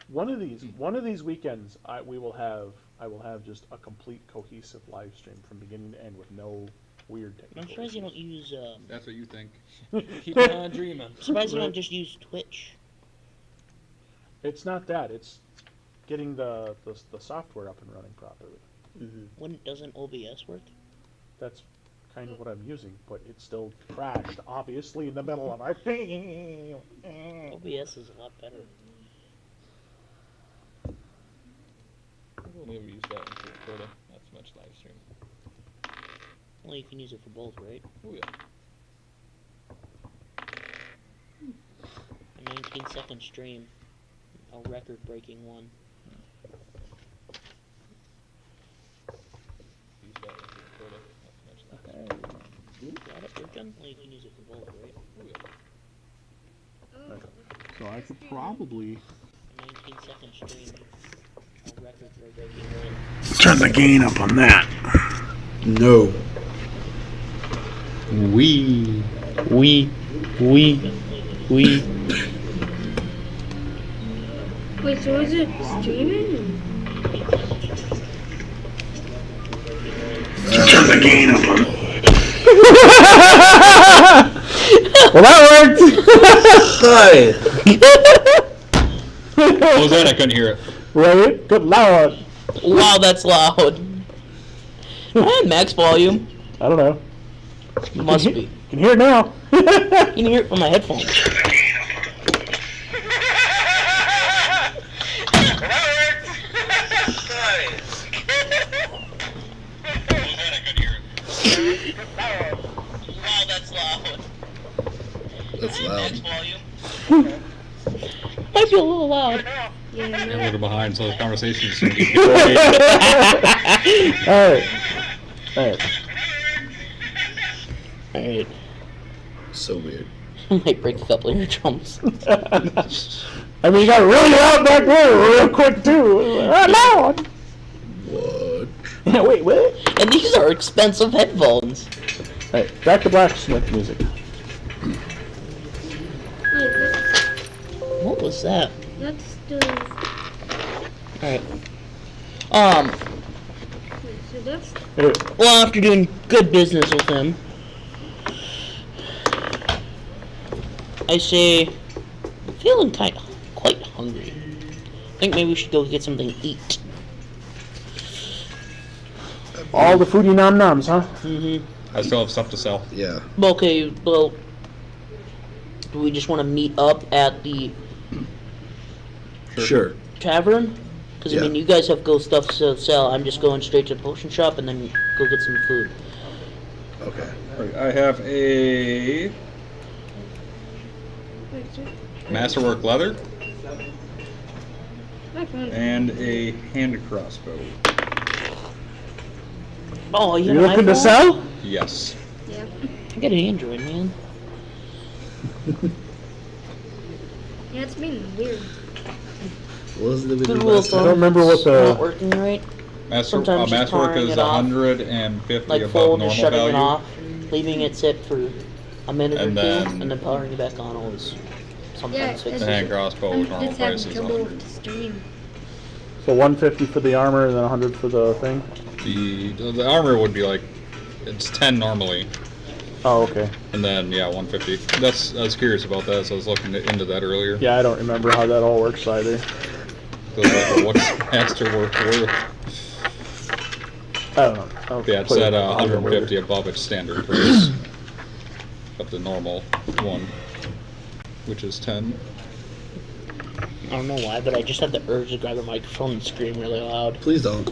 One of these weekends, I will have just a complete cohesive live stream from beginning to end with no weird technical I'm surprised you don't issues. use. That's what you think. Keep on dreaming. I'm surprised you don't just use Twitch. It's not that. It's getting the software up and running properly. Doesn't OBS work? That's kind of what I'm using, but it still crashed, obviously, in the middle of our thing. OBS is a lot better. We'll never use that one to record it. Not so much live stream. Well, you can use it for both, right? Oh yeah. A 19-second stream. A record-breaking one. Use that one to record it. Not so much live stream. Got it working? Well, you can use it for both, right? Oh yeah. So I could probably A 19-second stream. A record-breaking one. turn the gain up on that. No. We. Wait, so is it streaming? Turn the gain up on. Well, that worked! What was that? I couldn't hear it. Right? Good lord! Wow, that's loud. And max volume. I don't know. Must be. You can hear it now. You can hear it from my headphones. Wow, that's loud. That's loud. Might be a little loud. Yeah, And no. we're behind, so the conversation is going to be Alright. Alright. Alright. So weird. I might break a couple of your drums. I mean, you got really loud back there real quick, too. Loud! What? Yeah, wait, what? And these are expensive headphones. Alright, back to blacksmith music. Wait, What was that? that's the. Alright. Wait, so that's. Well, after doing good business with him, I say, I'm feeling quite hungry. I think maybe we should go get something to eat. All the foodie nom noms, huh? I still have stuff to sell. Yeah. Okay, well, do we just want to meet up at the Sure. tavern? Because, Yeah. I mean, you guys have go stuff to sell. I'm just going straight to the potion shop and then go get some food. Okay. Right, I have a Wait, so. masterwork leather I found it. and a hand crossbow. Oh, you You have an looking to iPhone? sell? Yes. Yeah. I got an Android, man. Yeah, it's been weird. What was the Good video rule last of time? I don't remember what Not the... working right. Masterwork Sometimes just powering is it off. 150 Like above full, normal just shutting value. it off, leaving it sit for a minute And or two, then- and then powering it back on always. Yeah, Sometimes it's- The hand crossbow I'm normal just having price is trouble 100. with the stream. So 150 for the armor and then 100 for the thing? The armor would be like, it's 10 normally, Oh, okay. and then yeah, 150. I was curious about that, so I was looking into that earlier. Yeah, I don't remember how that all works either. So like, what's masterwork worth? I don't know. I'll Yeah, it's play at with it 150 later. above its standard price of the normal one, which is 10. I don't know why, but I just had the urge to grab the microphone and scream really loud. Please don't.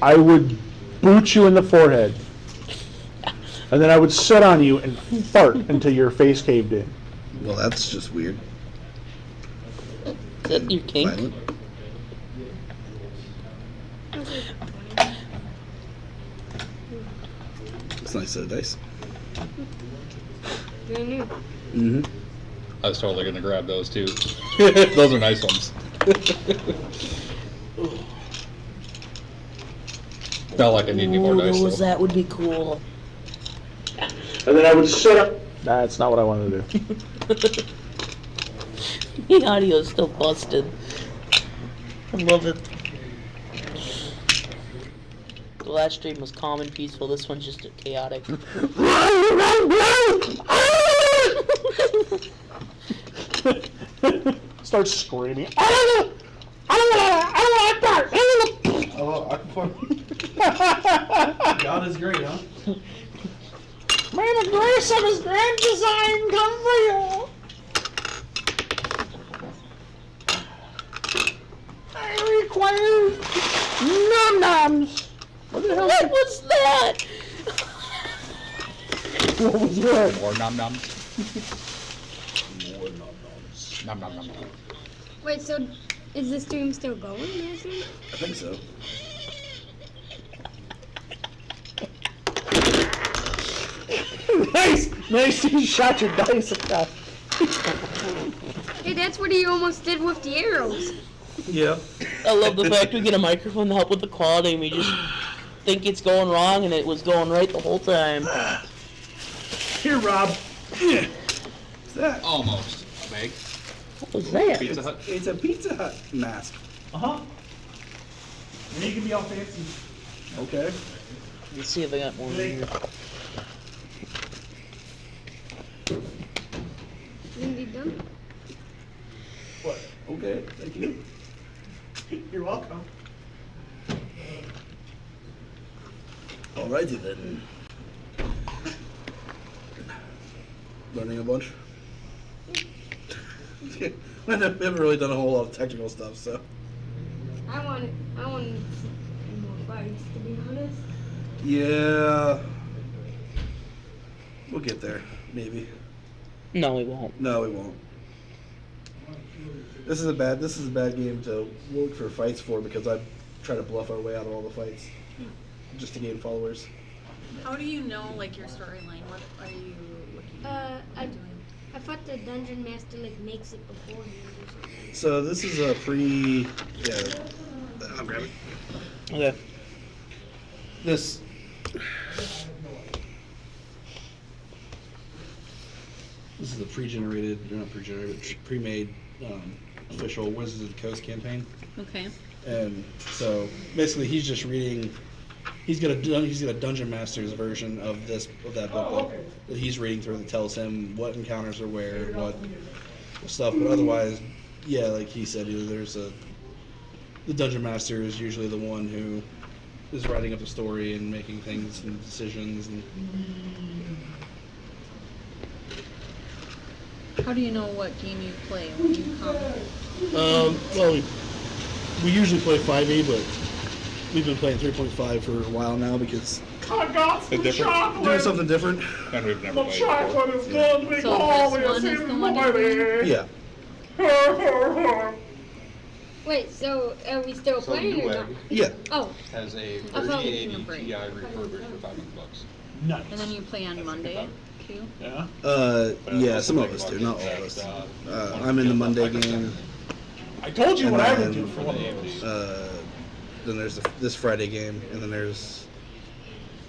I would boot you in the forehead. And then I would sit on you and fart until your face caved in. Well, that's just weird. Is that your kink? Violent. It's a nice set of dice. Very new. Mm-hmm. I was totally gonna grab those too. Those are nice ones. Felt like I need any more dice. those, though. that would be cool. And then I would sit up. That's not what I wanted to do. The audio is still busted. I love it. The last stream was calm and peaceful. This one's just chaotic. Starts screaming. Oh, I can fuck. God is great, huh? May the grace of his grand design come for you. I require num-nums. What was that? What was that? More num nums. Num num num. Wait, so is the stream still going, Mason? I think so. Nice, you shot your dice across. Hey, that's what he almost did with the arrows. Yeah. I love the fact we get a microphone to help with the quality and we just think it's going wrong and it was going right the whole time. Here, Rob. What's that? Almost. Meg. What was that? Pizza Hut. It's a Pizza Hut mask. Uh-huh. Now you can be all fancy. Okay. Let's see if I got more in here. Indeed done. What? Okay. Thank you. You're welcome. Alrighty then. Learning a bunch. We haven't really done a whole lot of technical stuff, so. I want more fights, to be honest. Yeah. We'll get there, maybe. No, we won't. No, we won't. This is a bad game to look for fights for because I try to bluff our way out of all the fights just to gain followers. How do you know, like, your storyline? What are you looking at I doing? thought the dungeon master like makes it beforehand or something. So this is a pre. Yeah, I'll grab it. Okay. This. This is a pre-generated, or not pre-generated, but pre-made official Wizards of the Coast campaign. Okay. And so basically, he's just reading. He's got a Dungeon Master's version of that booklet that he's reading through that tells him what encounters are where, what stuff. But otherwise, yeah, like he said, the Dungeon Master is usually the one who is writing up the story and making things and decisions. And How do you know what game you play when you come? well, we usually play 5e, but we've been playing 3.5 for a while now because I got The the difference? chocolate. doing something different. And we've never The played before. chocolate is going to be So glorious this one is in the one my you're bed. Yeah. Wait, so are we still So playing or not? Newegg Yeah. Oh, has a I thought we 3080 were gonna break. Ti refurbished for $500. Nice. And then you play on Monday, too? Yeah. Yeah, some of us do, not all of us. I'm in the Monday game. I told you And what I would then, do for one of those. Then there's this Friday game, and then there's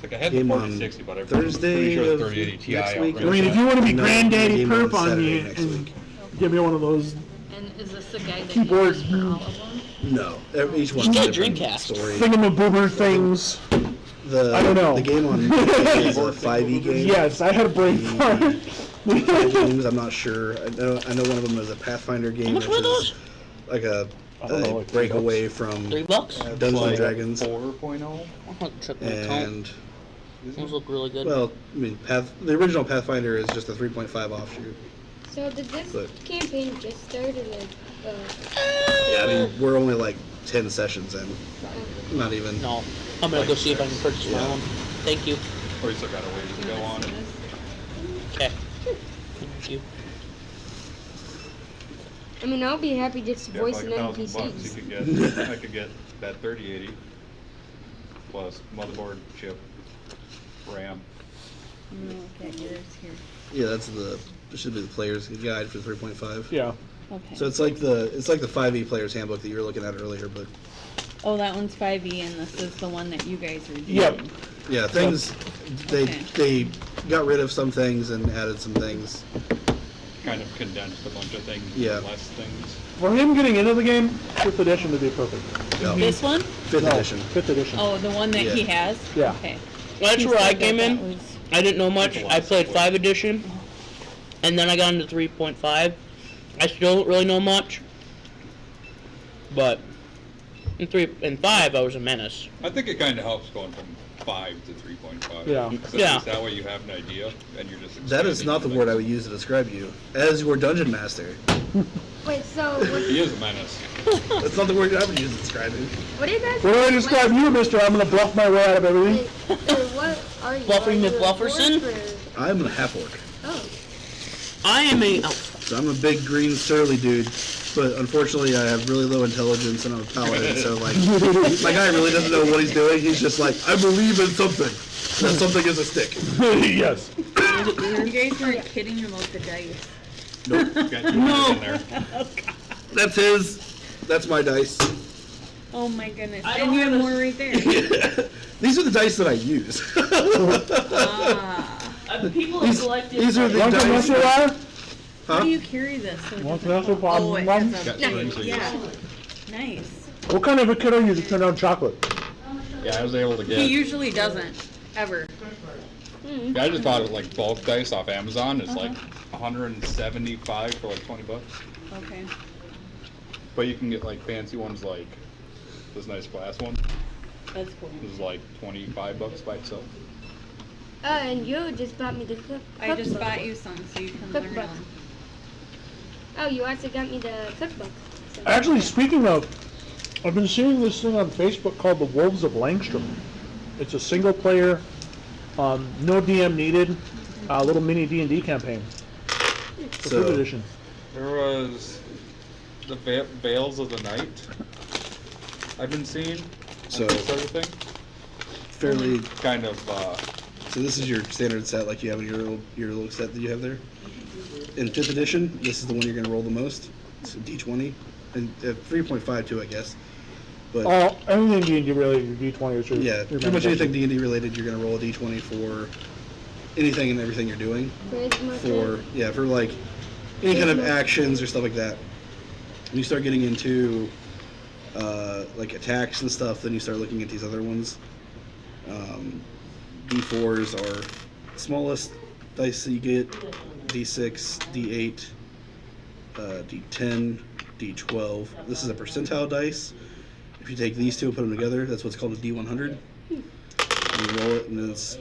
Like I had the game on 4060, but I'm Thursday pretty sure of the 3080 Ti next week. I mean, if you want to be No, granddaddy game perp on Saturday me next and week. give me one of those. And is this the guide that Keyboard. you use for all of them? No, each You one's a get different Dreamcast. story. Thingamaboober things. The I don't know. The game on is a 5e game. Yes, I had a brain fart. Five games, I'm not sure. I know one of them is a Pathfinder game, much which were those? is like a I don't know, like breakaway from $3? Dungeons and Dragons. 4.0. I'll have to check my account. And Those look really good. well, I mean, the original Pathfinder is just a 3.5 offshoot. so did this But- campaign just start or like, Yeah, I mean, we're only like 10 sessions in. Not even. No. I'm gonna go see if I can purchase my Yeah. own. Thank you. Or you still got a ways to go on it. Okay. Thank you. I mean, I'll be happy just Yeah, for voicing like $1,000 you NPCs. could get. I could get that 3080 plus motherboard, chip, RAM. Okay, here's here. Yeah, that's it should be the player's guide for 3.5. Yeah. Okay. So it's like the 5e player's handbook that you were looking at earlier, but Oh, that one's 5e, and this is the one that you guys are doing. Yep. yeah, things Okay. they got rid of some things and added some things. kind of condensed a bunch of things, Yeah. less things. For him getting into the game, 5th edition would be perfect. Yeah. This one? 5th No, edition. 5th edition. Oh, the one that he Yeah. has? Yeah. Okay. That's He where I said came that in. was- I didn't know much. Like the I last played one. 5 edition, and then I got into 3.5. I still don't really know much, but in 3 and 5 I was a menace. I think it kind of helps going from 5 to 3.5. Yeah. So Yeah. that way you have an idea, and you're just. That is not the word I would use to describe you. As your dungeon master. Wait, so He is a menace. That's not the word I would use to describe him. what is that? What do I describe you, mister? I'm gonna bluff my way out of everything. What are you? Bluffing Are the you a Blufferson? dwarf or- I'm a half orc. Oh. I am a. Oh, So I'm a big green surly dude, but unfortunately I have really low intelligence and I'm a paladin, so like my guy really doesn't know what he's doing. He's just like, I believe in something. That something is a stick. Yes. You guys were kidding about the dice. Nope. Got 2 in there. That's his. That's my dice. Oh my goodness. I And don't you have have a- more right there. These are the dice that I use. Ah. people These- collected. these are the Want to dice. mess around? How do you carry this? So it Want to doesn't mess fall? around? Oh, it Mom? has a- Got 2 rings of Yeah. yours. Nice. What kind of a kid are you to turn down chocolate? Yeah, I was able to He get. usually doesn't. Ever. Yeah, I just bought it like bulk dice off Amazon. It's like 175 for like $20. Okay. But you can get like fancy ones like this nice glass one. That's cool. This is like $25 by itself. And you just bought me the I just cookbook. bought you some so you can learn Cookbook. them. Oh, you also got me the cookbook. So- Actually, speaking of, I've been seeing this thing on Facebook called the Wolves of Langstrom. It's a single player, no DM needed, little mini D&D campaign. For So- 5th edition. There was the Veils of the Night. I've been seeing. So- this other thing. Fairly. Kind of. So this is your standard set, like you have in your little set that you have there. In 5th edition, this is the one you're going to roll the most. It's a D20, and 3.5 too, I guess. But Anything D&D related, your D20 is your yeah, your pretty much anything manifestation. D&D related, you're going to roll a D20 for anything and everything you're doing. Charisma For like any kind of actions or stuff like that. When you start getting into like attacks and stuff, then you start looking at these other ones. D4s are smallest dice that you get. D6, D8, D10, D12. This is a percentile dice. If you take these two and put them together, that's what's called a D100. You roll it, and it's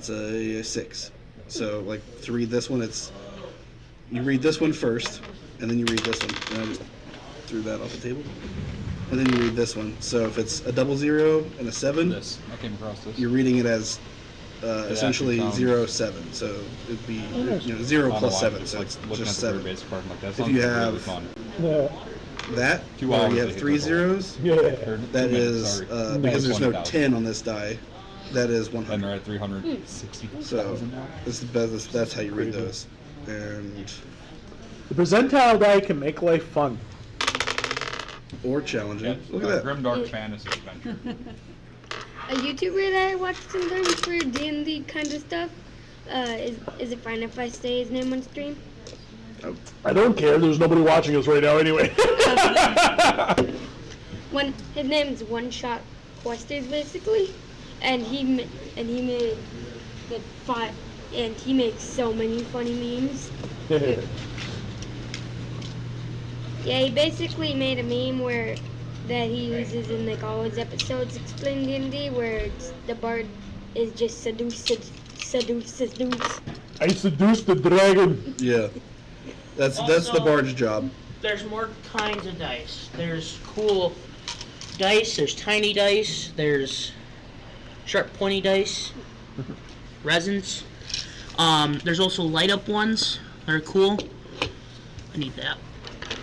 a 6. So, like, to read this one, you read this one first, and then you read this one. And I just threw that off the table. And then you read this one. So if it's a 00 and a 7, I came across this. you're reading it as essentially sounds- 0, 7. So it'd be 0 plus 7. So it's just 7. If you have Yeah. that, 2 or hours you to have hit 3 the goal. zeros, Yeah. that is because there's no 20,000. 10 on this die. That is And 100. they're at 360,000 So now. this is the best. That's how you read those. And The percentile die can make life fun. or challenging. Yeah, Look at that. Grimdark Fantasy Adventure. A YouTuber that I watch sometimes for D&D kind of stuff. Is it fine if I say his name on stream? I don't care. There's nobody watching us right now anyway. His name's One Shot Questers basically, and he made like 5, and he makes so many funny memes. Yeah, he basically made a meme where that he uses in like all his episodes explain D&D, where the bard is just seduce. I seduced the dragon. Yeah. That's the Also- bard's job. There's more kinds of dice. There's cool dice, there's tiny dice, there's sharp pointy dice, resins. There's also light up ones that are cool. I need that.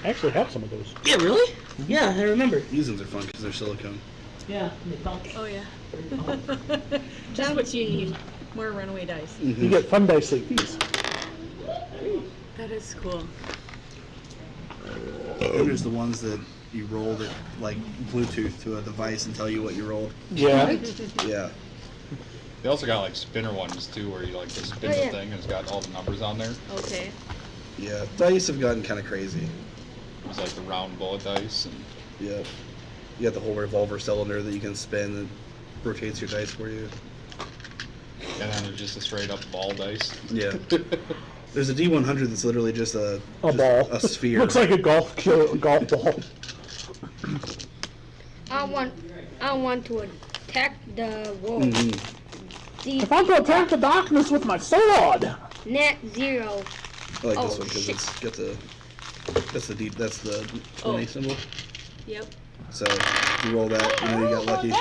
I actually have some of those. Yeah, really? Yeah, I remember. These ones are fun because they're silicone. Yeah, they bounce. Oh yeah. Just what you need. More runaway dice. You get fun dice like these. That is cool. There's the ones that you roll that like Bluetooth to a device and tell you what you rolled. Yeah. Yeah. They also got like spinner ones too, where you like just spin Oh, yeah. the thing and it's got all the numbers on there. Okay. Yeah, dice have gotten kind of crazy. It was like the round bullet dice, and Yeah. You got the whole revolver cylinder that you can spin that rotates your dice for you. then there's just a straight up ball dice. Yeah. There's a D100 that's literally just a ball. a sphere. Looks like a golf ball. I want to attack the wolf. Mm-hmm. If I'm to attack the darkness with my sword. Net 0. I like Oh, this one because shit. it's got the that's the 20 symbol. Yep. So you roll that, and then you got lucky.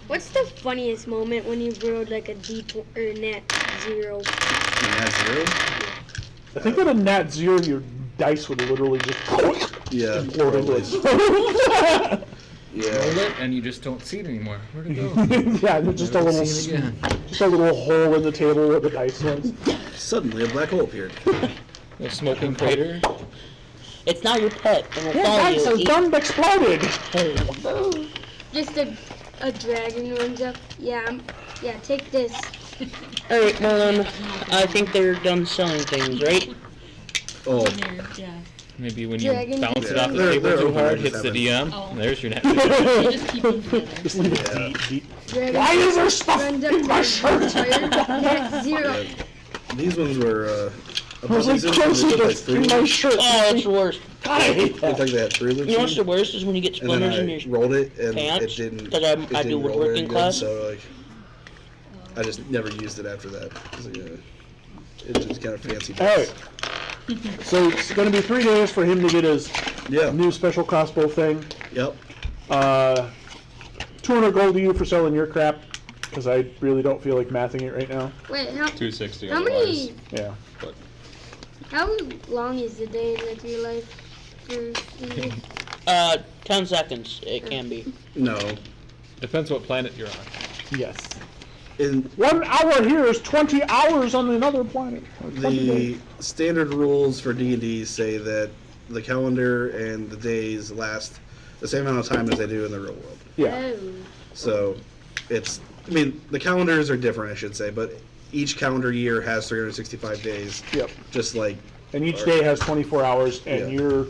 What's the funniest moment when you rolled like a or net 0? And that's 0. I think at a nat 0, your dice would literally just Yeah. explode into probably. it. Yeah. Roll it, and you just don't see it anymore. Where'd it go? Yeah, there's just a Never little, seen it again. just a little hole in the table where the dice was. Suddenly, a black hole appeared. A smoking crater. It's not your pet, and we'll Your follow dice you. has done exploded. Just a dragon runs up. Yeah, take this. Alright, well then, I think they're done selling things, right? Oh, Yeah. Maybe when you Dragon. bounce it Yeah, off the they're table too open, hard, I hits just the haven't- DM. Oh. There's your net. You just keep them together. Just leave it Yeah. deep. Dragon Why is there stuff runs up in to my the shirt? tire. Net 0. yeah. These ones were. I was like closer to in my shirt. Oh, that's the worst. God, I hate Looked that. like they had 3 loops. You know what's in the it, worst is when you get and then splinters in I your rolled it and pants, it didn't. 'cause it I do didn't roll woodworking very good, class. So like, I just never used it after that. It's just kind of fancy. Alright. So it's going to be 3 days for him to get his Yeah. new special crossbow thing. Yep. 200 gold to you for selling your crap, because I really don't feel like mathing it right now. Wait, how 260 how otherwise. many? Yeah. But How long is the day in like real life? For 10 seconds, it can be. No. Depends what planet you're on. Yes. In 1 hour here is 20 hours on another planet. Or 20 the days. standard rules for D&D say that the calendar and the days last the same amount of time as they do in the real world. Yeah. Oh. So it's, I mean, the calendars are different, I should say, but each calendar year has 365 days, Yep. just like, And each day has 24 hours, and Yeah.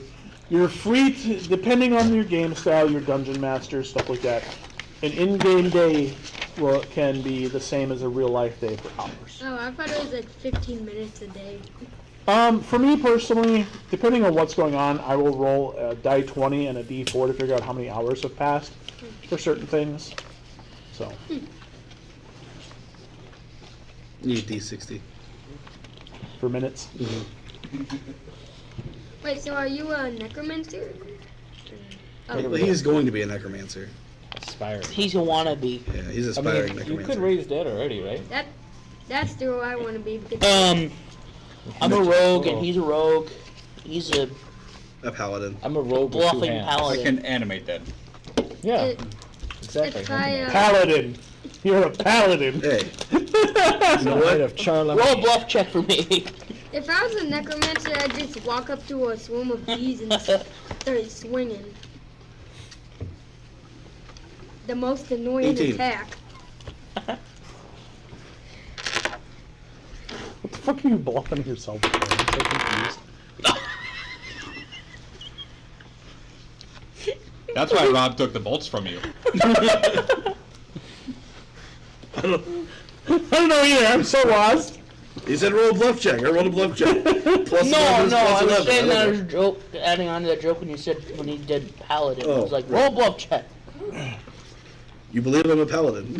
you're free to, depending on your game style, your dungeon master, stuff like that. An in-game day can be the same as a real life day for hours. Oh, I thought it was like 15 minutes a day. For me personally, depending on what's going on, I will roll a die 20 and a d4 to figure out how many hours have passed for certain things. So, you need D60. for minutes. Wait, so are you a necromancer? Oh, Well, he's going to be a necromancer. Aspiring. He's a wannabe. Yeah, he's I aspiring mean, you necromancer. could raise dead already, right? that's the role I want to be. Because I'm a rogue, and he's a rogue. He's a A paladin. I'm a rogue with 2 bluffing hands. I paladin. can animate that. Yeah, it- exactly. if I, Paladin. You're a paladin. Hey, you know what? of Charlemagne. Roll a bluff check for me. if I was a necromancer, I'd just walk up to a swarm of bees and start swinging. The most annoying 18. attack. What the fuck are you bluffing yourself for? I'm so confused. That's why Rob took the bolts from you. I don't know either. I'm so lost. He said roll a bluff check. I rolled a bluff check. Plus No, 11 is no, plus I was 11. saying I that don't as a joke, adding on to that joke when you said when he did paladin. I was Oh, like, right. roll a bluff check. know. You believe I'm a paladin.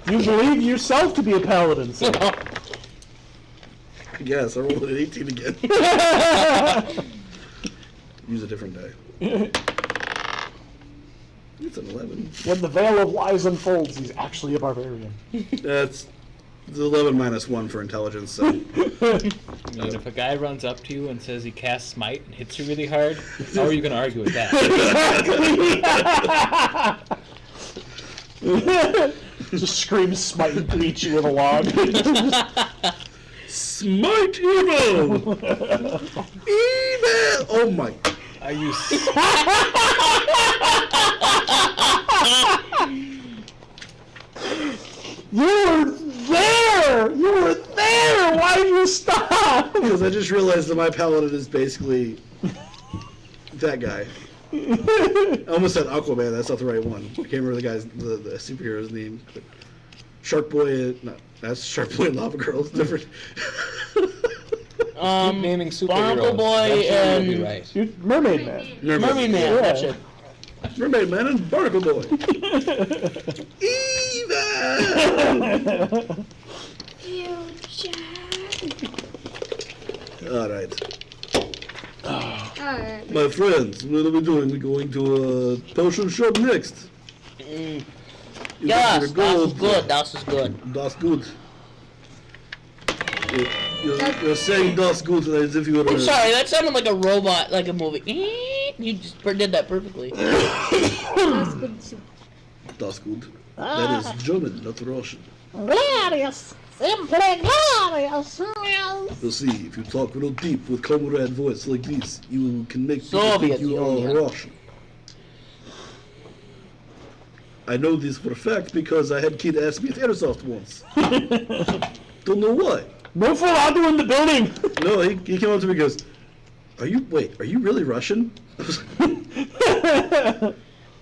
You believe yourself to be a paladin, so. Yes, I rolled an 18 again. Use a different die. It's an 11. When the veil of lies unfolds, he's actually a barbarian. That's the 11 minus 1 for intelligence, so. I mean, if a guy runs up to you and says he casts smite and hits you really hard, how are you going to argue with that? Just screams smite and beats you with a log. Smite evil! Evil! Oh my. Are you You were there! You were there! Why did you stop? Because I just realized that my paladin is basically that guy. I almost said Aquaman. That's not the right one. I can't remember the guy's the superhero's name. But Shark Boy. No, that's Shark Boy and Lava Girl. It's different. Keep naming superheroes. Barnacle Boy Eventually you'll be and right. Mermaid Man. Mermaid Man. Yeah. That's it. Mermaid Man and Barnacle Boy. Evil. All right. Alright. My friends, what are we doing? We're going to a potion shop next. You got Yes, your that was gold. good. That was good. Das good. You're saying das good as if you were. I'm sorry, that sounded like a robot, like a movie. You just did that perfectly. That's good soup. Das good. That is German, not Russian. Glorious! Simply glorious! You see, if you talk real deep with comrade voice like this, you can make people Soviet think you Union. are Russian. I know this for a fact because I had a kid ask me at Airsoft once. Don't know why. No Ferrado in the building! No, he came up to me and goes, are you really Russian?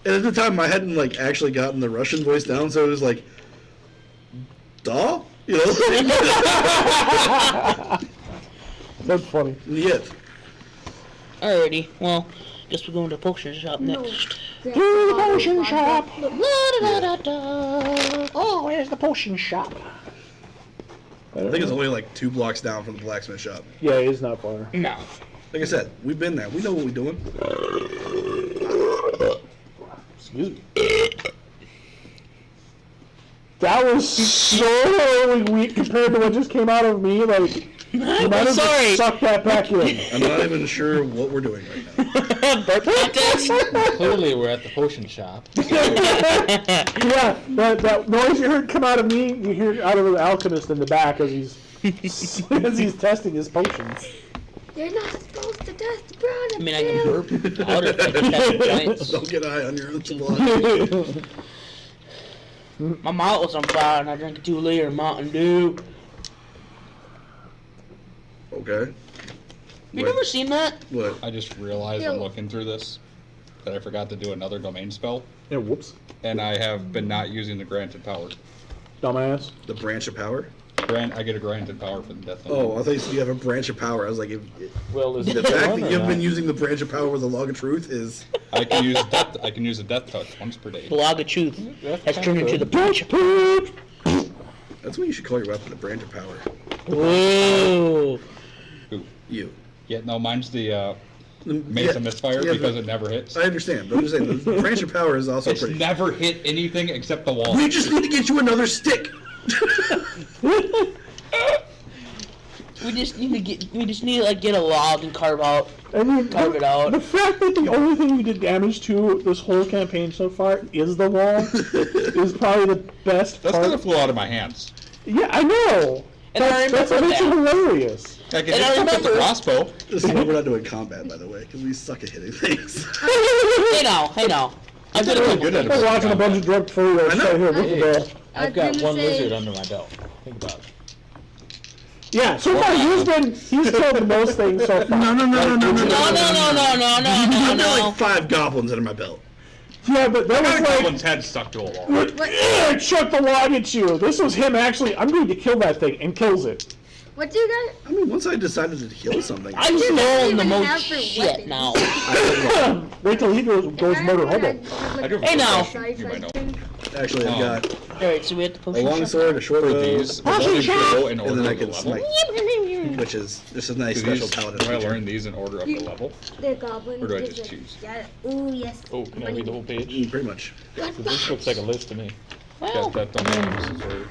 And at the time, I hadn't, like, actually gotten the Russian voice down, so it was like, duh? You know? That's funny. Yet. Alrighty, well, guess we're going to the potion shop next. To the potion shop! La-da-da-da-da. Oh, where's the potion shop? I think it's only, like, 2 blocks down from the blacksmith shop. Yeah, it's not far. No. Like I said, we've been there. We know what we're doing. Excuse me. That was so weak compared to what just came out of me. Like, you might I'm have sorry. just sucked that back in. I'm not even sure what we're doing right now. Burp contest? Clearly, we're at the potion shop. Yeah, that noise you heard come out of me, you hear it out of the alchemist in the back as he's testing his potions. You're not supposed to test brown. I mean, I can burp powder if I can test the giants. Don't get high on your own supply. My mouth was on fire and I drank a 2-liter Mountain Dew. Okay. You never seen that? What? I just realized I'm looking through this that I forgot to do another domain spell, Yeah, whoops. and I have been not using the granted power. Dumbass. The branch of power? I get a granted power for the death. Oh, I thought you said you have a branch of power. I was like, Well, is the it fact one that or you've not? been using the branch of power with a log of truth is. I can use death. I can use a death touch once per day. Blog of Truth That's has turned kinda into the good. branch of poop. That's what you should call your weapon, the branch of power. Whoa. Ooh. You. Yeah, no, mine's the Mace Yeah, of Misfire yeah, because but- it never hits. I understand, but I'm just saying, the branch of power is also It's pretty. never hit anything except the wall. We just need to get you another stick! We just need to like get a log and carve I mean, it out. the fact that the only thing you did damage to this whole campaign so far is the wall is probably the best That's because it part. flew out of my hands. Yeah, I know. And I That's what remember makes it that. hilarious. I can And I hit with the remember- crossbow. This is why we're not doing combat, by the way, because we suck at hitting things. Hey now. I'm really gonna good at it. We're watching a bunch of drunk furries I know. right here with the ball. I've got one lizard under my belt. Think about it. Yeah, so far he's killed most things so far. No. No. I've got like 5 goblins under my belt. Yeah, but that My was like, goblin's head stuck to a wall. I chucked the log at you. This was him actually, I'm going to kill that thing, and kills it. What do you guys? I mean, once I decided to kill something, I'm What do you throwing the even most have for shit weapons? now. Wait till he goes murder hobo. I do Hey, now. You might know. actually I've got Alright, so we have to a potion long shop. sword, a short For bow, these, I learned these go in and order then I of the can level. smite, which is just a nice Do special these, paladin do I feature. learn these in order of the level? The goblins. Or do I gives just it- choose? Yeah. Ooh, yes. Oh, can I read the whole page? Pretty much. So this looks like a list to me. Well, That domain is where-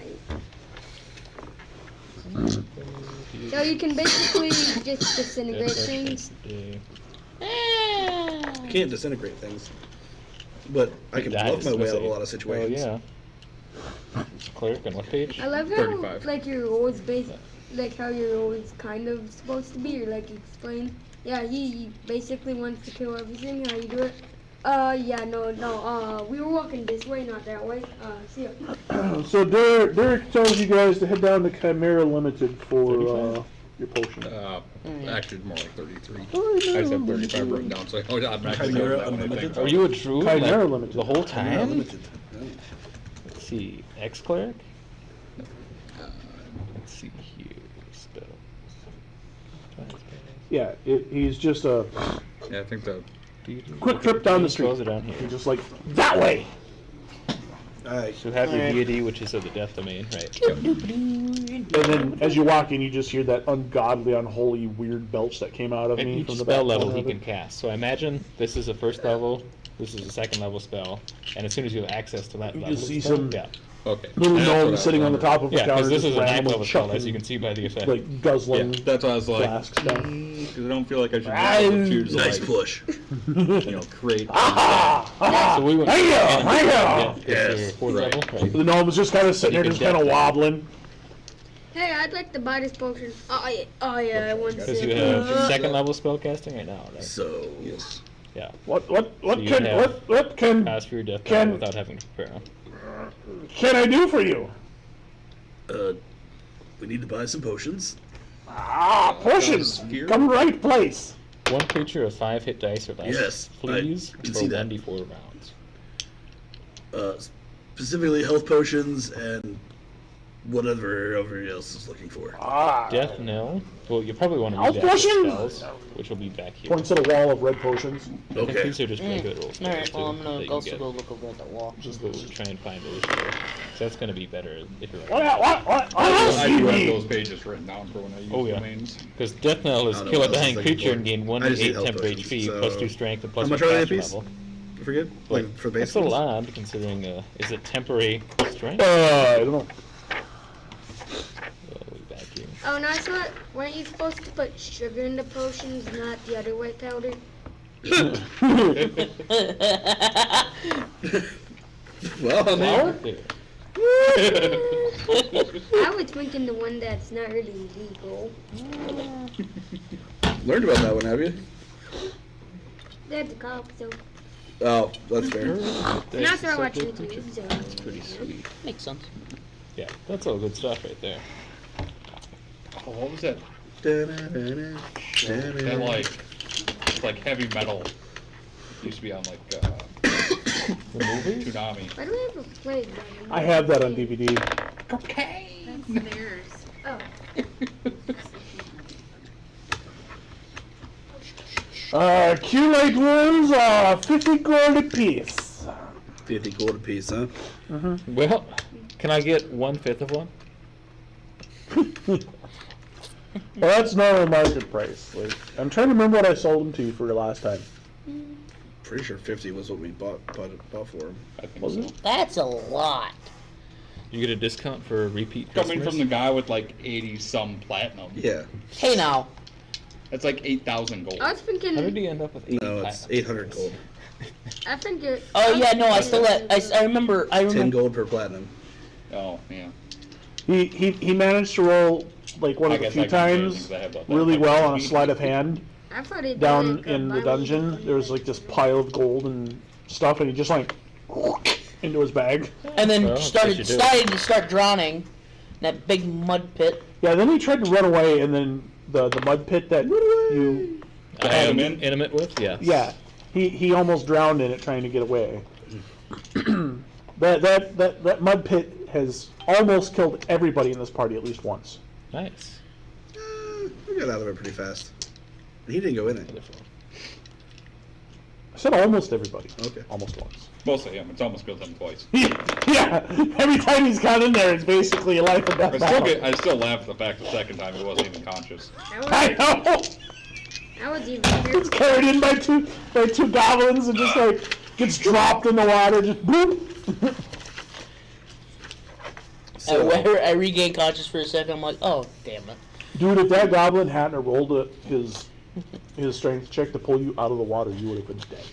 So you can basically just disintegrate things. I can't disintegrate things, but I can bluff my way out of a lot of situations. Oh, yeah. Cleric on what page? I love how 35. like you're always like how you're always kind of supposed to be, or like you explain. Yeah, he basically wants to kill everything. How you do it? Yeah, no. We were walking this way, not that way. See ya. So Derek tells you guys to head down to Chimera Limited for your potion. Actually, more like 33. I said 35 written down, so I'm actually Chimera going down Unlimited? Are you a druid? Chimera like, Limited. the whole Yeah, time? limited. Let's see. Ex-cleric? Let's see here. Spells. Yeah, he's just a Yeah, I think the quick trip down the street. Close it down here. He's just like, that way! Alright. So have your Alright. deity, which is of the death domain, right? And then as you walk in, you just hear that ungodly, unholy, weird belch that came out of At me each from the spell back level corner he of it. can cast. So I imagine this is a first level, this is a second level spell, and as soon as you have access to that You level just see spell, some yeah. okay. little That's what I gnome was sitting on the wondering. top of the Yeah, because counter, this just is a ninth randomly level spell, as chucking, you can see by the effect. like guzzling Yeah, that's why I was like, flasks down. because I don't feel like I should be able to choose, Nice like, push. create. So we went. Hi-ya! It's Yes. your fourth Right. level, right? The gnome was just kind of sitting You there, can just kind of definitely- wobbling. Hey, I'd like to buy this potion. Oh yeah, I want Because to. you have second level spell casting right now, right? So, Yeah. What So you can have- what can Pass for your death Can- without having to prepare. I do for you? we need to buy some potions. Potions. Sphere? Come right place. One creature of 5 hit dice or less Yes, flees I can for see that. 1d4 rounds. Specifically health potions and whatever everybody else is looking for. Death knell. Well, you probably want to I'll read out push your him! spells, which will be back here. Points at a wall of red potions. I think Okay. these are just regular old spells, Alright, well, I'm too, gonna that you also get. go look over at the wall. Just go try and find those. So that's going to be better if you're. What I else do you have need? those pages written down for when I use Oh, yeah. domains. Because death knell is I don't know kill a what else I dying was looking creature for. and gain 1 I just need 8 health temper potions, HP, so- plus 2 strength, and plus How much 1 are they caster apiece? level. I forget. Like for base That's a ones? little odd considering, is it temporary strength? I don't know. Back here. Oh, no, I saw it. Weren't you supposed to put sugar in the potions, not the other white powder? Well, I mean, There. I was thinking the one that's not really legal. learned about that one, have you? That's a cop, so. Oh, that's fair. And also I watch YouTube, so. Pretty sweet. Makes sense. Yeah, that's all good stuff right there. Oh, what was that? Da-da-da-da, That da-da. like heavy metal used to be on like The movies? Toonami. Why do we have a plague? I have that on DVD. That's theirs. Oh. Q-Lite ones are 50 gold apiece. 50 gold apiece, huh? Well, can I get 1/5 of one? Well, that's normal market price. Like, I'm trying to remember what I sold them to you for your last time. Pretty sure 50 was what we bought for him. I think Wasn't so. it? That's a lot. You get a discount for repeat Coming customers? from the guy with like 80 some platinum. Yeah. Hey now. That's like 8,000 gold. I was thinking. How did he end up with 80 No, it's platinum? 800 gold. I think it. Oh yeah, no, I still I remember 10 gold per platinum. Oh, yeah. He managed to roll like one I of the guess few I can do times things I have about that. really well on a sleight of hand. I thought it Down in the dungeon, there was like this pile of gold and stuff, and he just like into his bag. and then Well, that's what you do. decided to start drowning in that big mud pit. Yeah, then he tried to run away, and then the mud pit that you I Had am him in? intimate with? Yes. yeah he almost drowned in it trying to get away. that mud pit has almost killed everybody in this party at least once. Nice. We got out of it pretty fast. And he didn't go in it. Wonderful. I said almost everybody. Okay. Almost once. Mostly him. It's almost killed him twice. Yeah, every time he's got in there, it's basically a life or death battle. I still laugh at the fact the second time he wasn't even conscious. I know. I was even Gets carried in by two goblins and just like gets dropped in the water, just boop. So, I regained conscious for a second. I'm like, oh damn it. Dude, if that goblin hadn't have rolled his strength check to pull you out of the water, you would have been dead.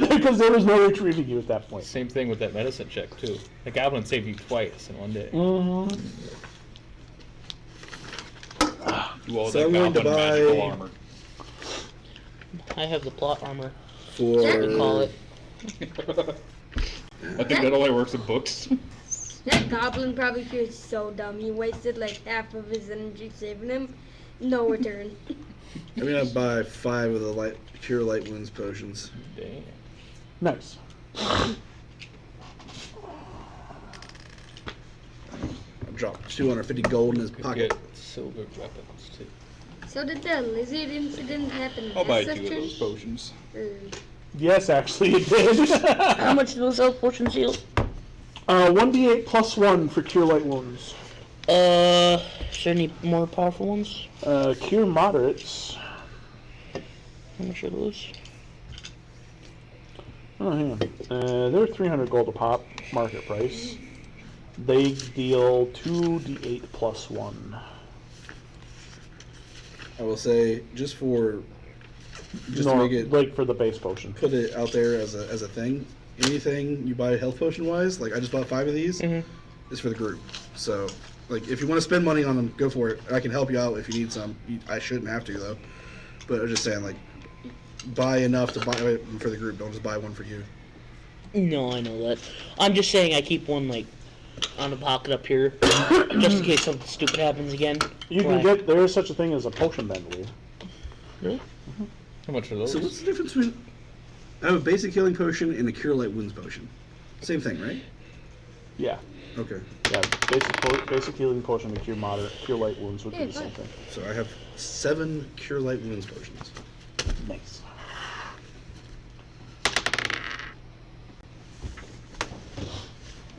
Because there was no retrieving you at that point. Same thing with that medicine check, too. The goblin saved you twice in one day. Mm-hmm. You owe So that I'm going to goblin magical buy- armor. I have the plot armor. We call For it. I think that only works in books. That goblin probably feels so dumb. He wasted like half of his energy saving him. No return. I'm gonna buy 5 of the cure light wounds potions. Damn. Nice. I dropped 250 gold in his Could pocket. get silver weapons too. So did the lizard incident happen I'll buy last 2 of section? those potions. Or- Yes, actually it did. How much do those health potions heal? 1d8 plus 1 for cure light wounds. Is there any more powerful ones? Cure moderates. How much are those? Oh, hang on. They're 300 gold a pop, market price. They deal 2d8 plus 1. I will say, just to make it, like for the base potion. put it out there as a thing. Anything you buy health potion wise, like I just bought 5 of these, is for the group. So, like, if you want to spend money on them, go for it. I can help you out if you need some. I shouldn't have to though. But I'm just saying, like, buy enough to buy it for the group. Don't just buy one for you. No, I know that. I'm just saying I keep one like on the pocket up here, just in case something stupid happens again. You can get, there is such a thing as a potion bundle. Really? How much are those? So what's the difference between? I have a basic healing potion and a cure light wounds potion. Same thing, right? Yeah. Okay. Yeah, basic healing potion and cure light wounds would be the same thing. So I have 7 cure light wounds potions. Nice.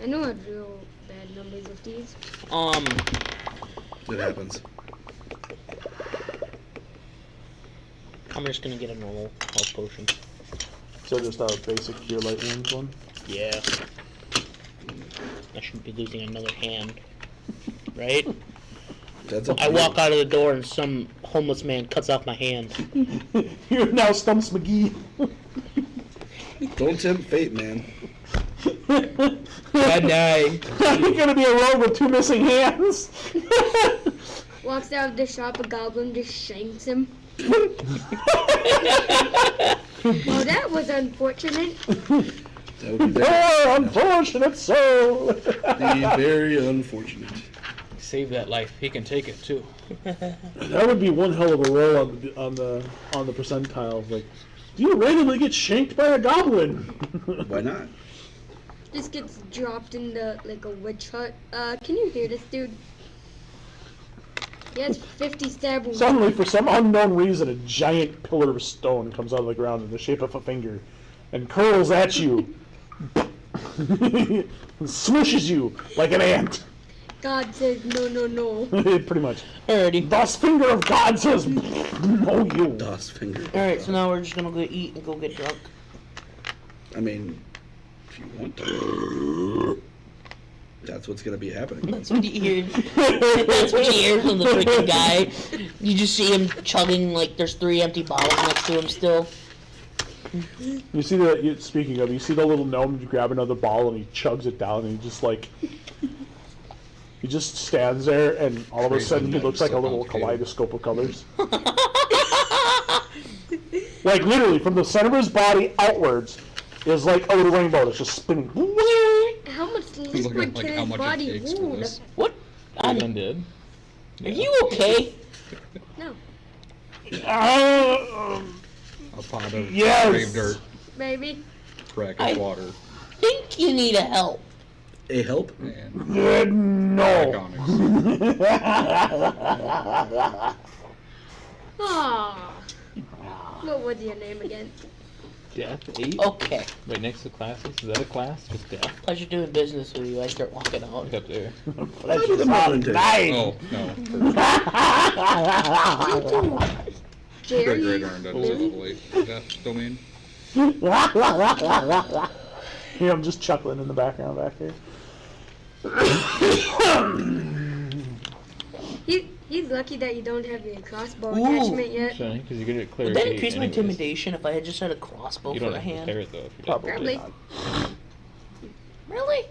I know I drew bad numbers with these. It happens. I'm just gonna get a normal health potion. So just a basic cure light wounds one. Yeah. I shouldn't be losing another hand, right? That's up to I you. walk out of the door and some homeless man cuts off my hand. You're now Stumps McGee. Don't tempt fate, man. Bad night. You're gonna be a rogue with 2 missing hands. Walks out of the shop, a goblin just shanks him. Well, that was unfortunate. That would be Oh, unfortunate soul. very unfortunate. Save that life. He can take it too. That would be one hell of a roll on the percentiles. Like, do you randomly get shanked by a goblin? Why not? Just gets dropped into like a witch hut. Can you hear this dude? He has 50 stab wounds. Suddenly, for some unknown reason, a giant pillar of stone comes out of the ground in the shape of a finger and curls at you. And smushes you like an ant. God says no, no, no. Pretty much. Alrighty. Thus finger of God says, no you. DOS finger. Alright, so now we're just gonna go eat and go get drunk. I mean, if you want to. That's what's gonna be happening. That's what you hear. That's what you hear from the freaking guy. You just see him chugging like there's 3 empty bottles next to him still. You see the, speaking of, you see the little gnome, you grab another ball and he chugs it down and he just like, he just stands there and all of a sudden he looks like a little kaleidoscope of colors. Like literally from the center of his body outwards is like a little rainbow that's just spinning. How much He's looking liquid at like can how his much it body takes for hold? this. What? Cleveland did. Are you okay? No, A pot of Yes. grave dirt, baby. brackish water, Think you need a help. A help? and No. dragonics. Aww. What was your name again? Death 8? Okay. Wait, next to classes? Is that a class? Just death? Pleasure doing business with you. I start walking out. Look up there. Pleasure's on night. Oh, no. Jerry? Great Great Iron Dead is a level 8 death domain. Yeah, I'm just chuckling in the background back here. He's lucky that you don't have your crossbow Ooh. attachment yet. Shiny, because you get it clear. Would that increase my intimidation if I had just had a crossbow You for don't a have to hand? prepare it though. If you Probably Probably. not. Really?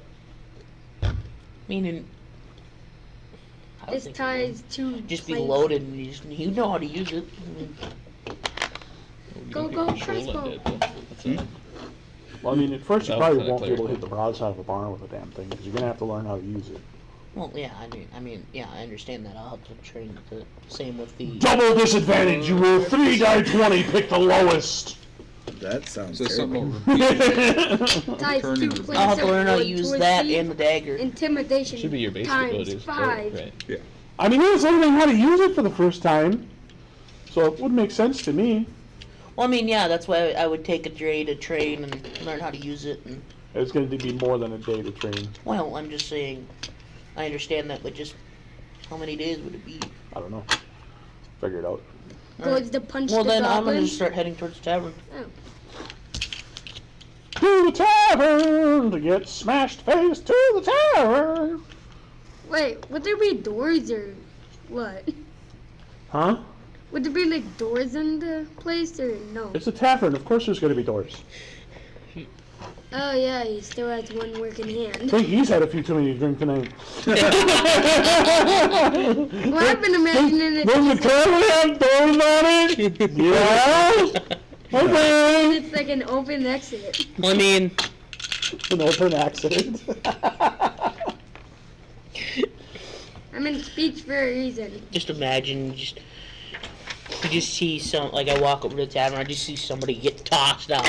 Meaning, I would This think ties to just be plates. loaded and you know how to use it. Go, You go, can control crossbow. it, but that's it. Well, I mean, at first you Oh, probably for the won't be able to cleric. hit the broadside of a barn with a damn thing, because you're gonna have to learn how to use it. Well, yeah, I mean, yeah, I understand that. I'll have to train with it. Same with the. Double disadvantage. You roll 3 die 20. Pick the lowest. That sounds So terrible. something will Times Turn 2 into the- points I'll have to of learn how to wood use a that seed. and the dagger. Intimidation Should be your basic times abilities. 5. Right. I mean, he was learning how to use it for the first time, so it would make sense to me. Well, I mean, yeah, that's why I would take a day to train and learn how to use it. And It's going to be more than a day to train. well, I'm just saying, I understand that, but just how many days would it be? I don't know. Figure it out. Goes to punch Well, the then I'm goblin. gonna just start heading towards the tavern. Oh. To the tavern to get smashed face. To the tavern. Wait, would there be doors or what? Huh? Would there be like doors in the place or no? It's a tavern. Of course, there's going to be doors. Oh yeah, he still has one working I hand. think he's had a few too many drinks tonight. Well, I've been imagining it. Does the tavern have doors on it? Yeah. Okay. It's like an open exit. Well, I mean, An open accident. I'm in speech for a reason. just imagine, you just see some, like I walk over to the tavern, I just see somebody get tossed out.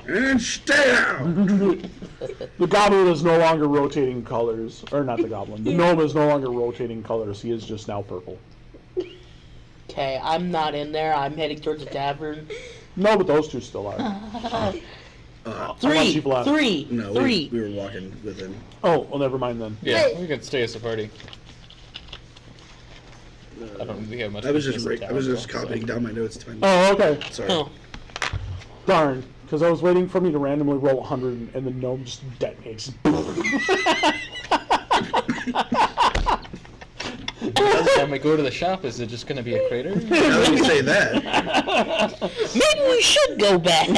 And stay out. The goblin is no longer rotating colors. Or not the goblin. The gnome is no longer rotating colors. He is just now purple. Okay, I'm not in there. I'm heading towards the tavern. No, but those two still are. How much Three, people left? three, No, three. we were walking with him. Oh, well, never mind then. Yeah, Wait. we can stay as a party. I don't really have much. I was just business in I was town, just so- copying down my notes to my Oh, okay. Sorry. Oh, Darn. Because I was waiting for me to randomly roll 100 and the gnome just detonates. Every time I go to the shop, is it just going to be a crater? Now that you say that, maybe we should go back. All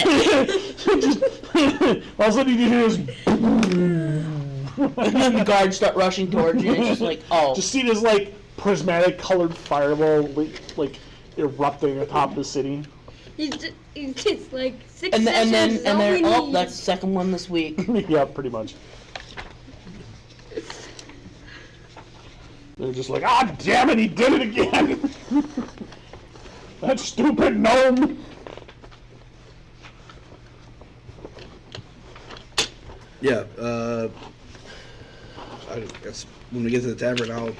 of a sudden you hear this. And then the guards start rushing towards you, and it's just like, oh. Just see this, like, prismatic colored fireball, like, erupting atop the city. He's just like 6 And then, sessions, and all we then, oh, need. that's the second one this week. Yeah, pretty much. They're just like, ah, damn it, he did it again! That stupid gnome! yeah. I guess when we get to the tavern, I'll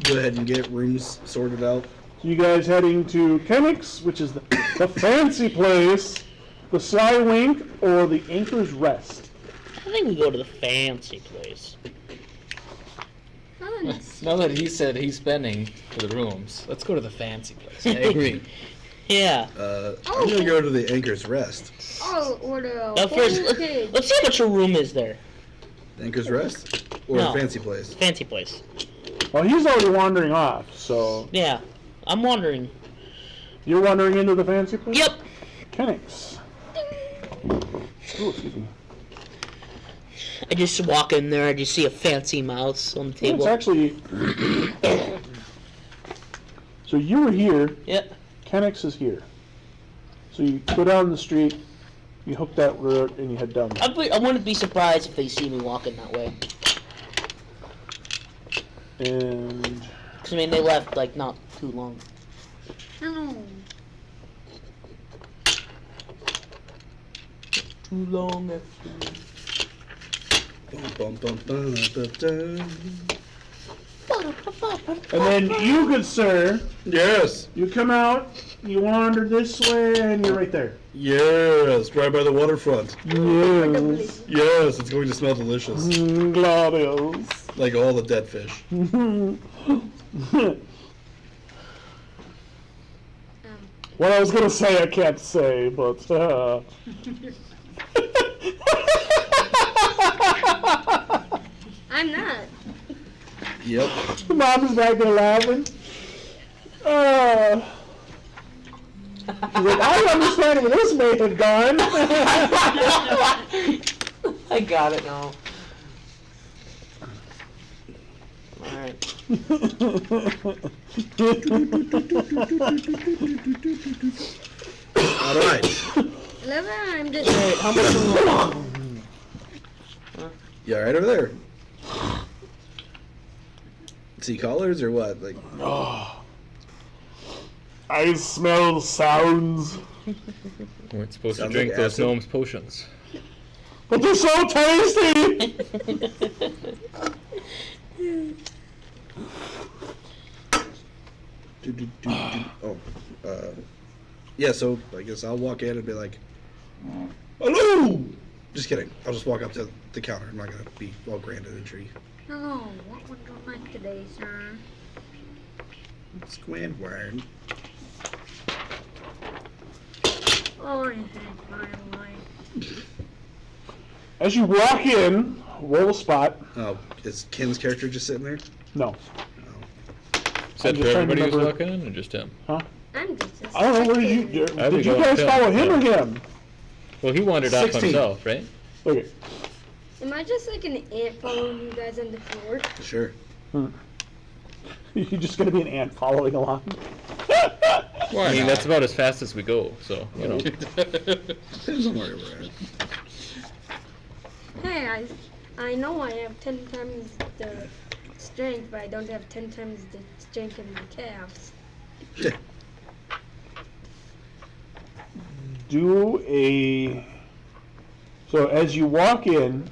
go ahead and get rooms sorted out. So you guys heading to Kennick's, which is the fancy place, the Sly Wink, or the Anchor's Rest? I think we go to the fancy place. Fun. Now that he said he's spending for the rooms, let's go to the fancy place. I agree. Yeah. I'm gonna go to the Anchor's Rest. I'll order a Now whole first, pig. let's see how much a room is there. Anchor's Rest or No. a fancy place? Fancy place. Well, he's already wandering off, so Yeah. I'm wondering. you're wandering into the fancy place? Yep. Kennick's. Ooh, excuse me. I just walk in there, I just see a fancy mouse on the It's table. actually... So you were here, Yep. Kennick's is here. So you go down the street, you hook that road, and you head down. I wouldn't be surprised if they see me walking that way. And... Cause I mean, they left like not too long. Oh. Too long after. Bum, bum, bum, bum, bum. And then you, good sir, Yes, you come out, you wander this way, and you're right there. yes, right by the waterfront. Yes. Yes, it's going to smell delicious, Gladius. like all the dead fish. What I was gonna say, I can't say, but I'm not. Yep. Mom's back there laughing. She's like, I understand where this may have gone. I got it now. Alright. All right. I love how I'm just. Alright, how much do we want? You all right over there? See colors or what? Like, I smell sounds, We weren't supposed Sounds to drink like those acid. gnomes' potions. but they're so tasty. oh, yeah. So I guess I'll walk in and be like, "Hello." Just kidding. I'll just walk up to the counter. I'm not gonna be all grand and entry. Hello, what would you like today, sir? Squidward. Oh, I hate my life. As you walk in, roll a spot. Oh, is Ken's character just sitting there? No. Is that I'm for just trying to everybody who's remember- walking in, or just him? Huh? I'm just a I don't know. Where did you? spectator. Did you guys Phil, follow him or yeah. him? Well, he wandered off 16. himself, right? Okay. Am I just like an ant following you guys on the floor? Sure. You're just gonna be an ant following along. I mean, that's about as fast as we go, so, you know. Depends on where we're at. Hey, I know I have 10 times the strength, but I don't have 10 times the strength in my calves. Do a. So as you walk in,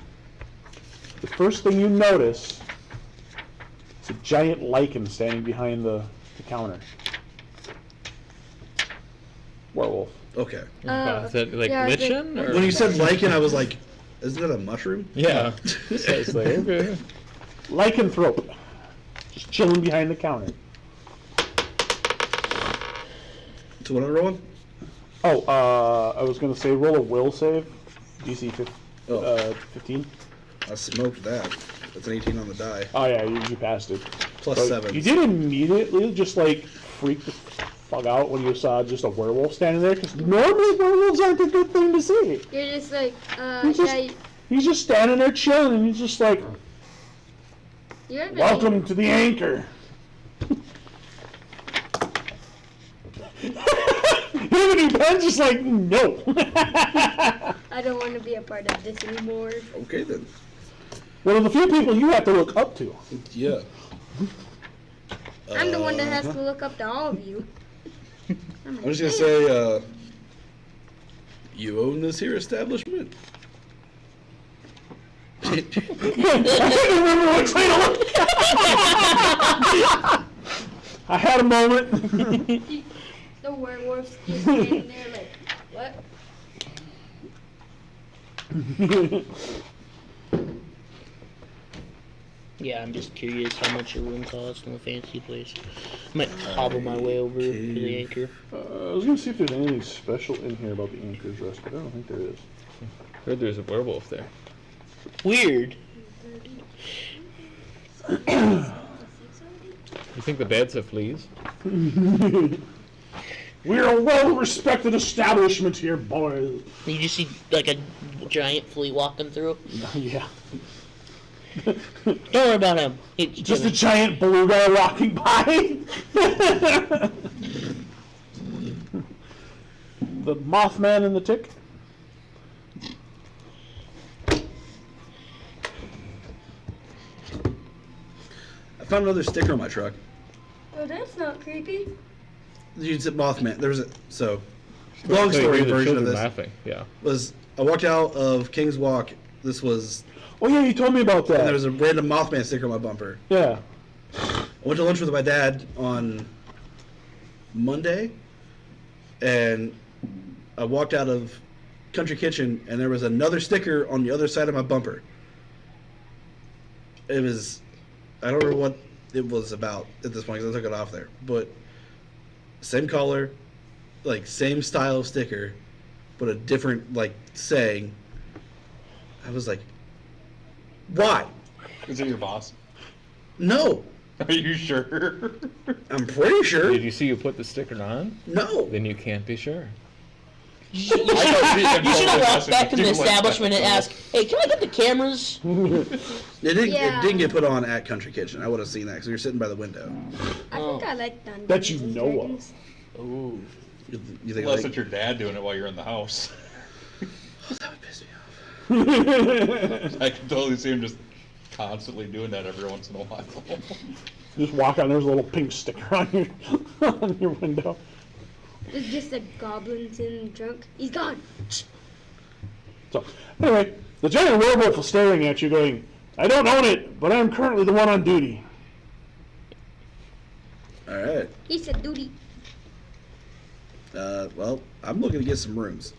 the first thing you notice is a giant lichen standing behind the counter. Werewolf. Okay. Is that like yeah, I was like- lichen? Or? When you said lichen, I was like, isn't that a mushroom? Yeah. So it's like, okay. Lycanthrope. Just chilling behind the counter. So what am I rolling? Oh, I was gonna say roll a will save. DC 15. I smoked that. That's an 18 on the die. Oh yeah, you passed it. Plus So 7. You did immediately just like freak the fuck out when you saw just a werewolf standing there, because normally werewolves aren't a good thing to see. You're just like, He's just, yeah, he's just standing there chilling, and he's just like, you're the "Welcome to the anchor." Him and Ben's just like, no. I don't want to be a part of this anymore. Okay then. One of the few people you have to look up to. Yeah. I'm the one that has to look up to all of you. I'm just gonna say, you own this here establishment? I can't remember which way to look. I had a moment. The werewolf's just standing there like, what? Yeah, I'm just curious how much your room costs in a fancy place. I might hobble my way over to the anchor. I was gonna see if there's anything special in here about the anchor's rest, but I don't think there is. Heard there's a werewolf there. Weird. You think the beds have fleas? We're a well-respected establishment here, boys. You just see like a giant flea walking through. Yeah. Don't worry about him. He's Just a gonna- giant blue guy walking by. The Mothman and the Tick. I found another sticker on my truck. Oh, that's not creepy. You said Mothman. There was a long So you story hear the version of children this laughing. Yeah. was I walked out of King's Walk. This was Oh yeah, you told me about and there that. was a random Mothman sticker on my bumper. Yeah. I went to lunch with my dad on Monday, and I walked out of Country Kitchen, and there was another sticker on the other side of my bumper. It was, I don't remember what it was about at this point because I took it off there, but same color, like same style of sticker, but a different like saying. I was like, why? Is it your boss? No, Are you sure? I'm pretty sure. Did you see you put the sticker on? No. Then you can't be sure. You should have walked back in the establishment and asked, "Hey, can I get the cameras?" It didn't Yeah. get put on at Country Kitchen. I would have seen that because we were sitting by the window. I think I like Dungeons That you and know of. Dragons. Ooh. You think Unless like, it's your dad doing it while you're in the house. that would piss me off. I can totally see him just constantly doing that every once in a while. Just walk out, and there's a little pink sticker on your on your window. There's just a goblins in drunk. He's gone. So, anyway, the giant werewolf was staring at you, going, "I don't own it, but I'm currently the one on duty." All right. He said duty. Well, I'm looking to get some rooms.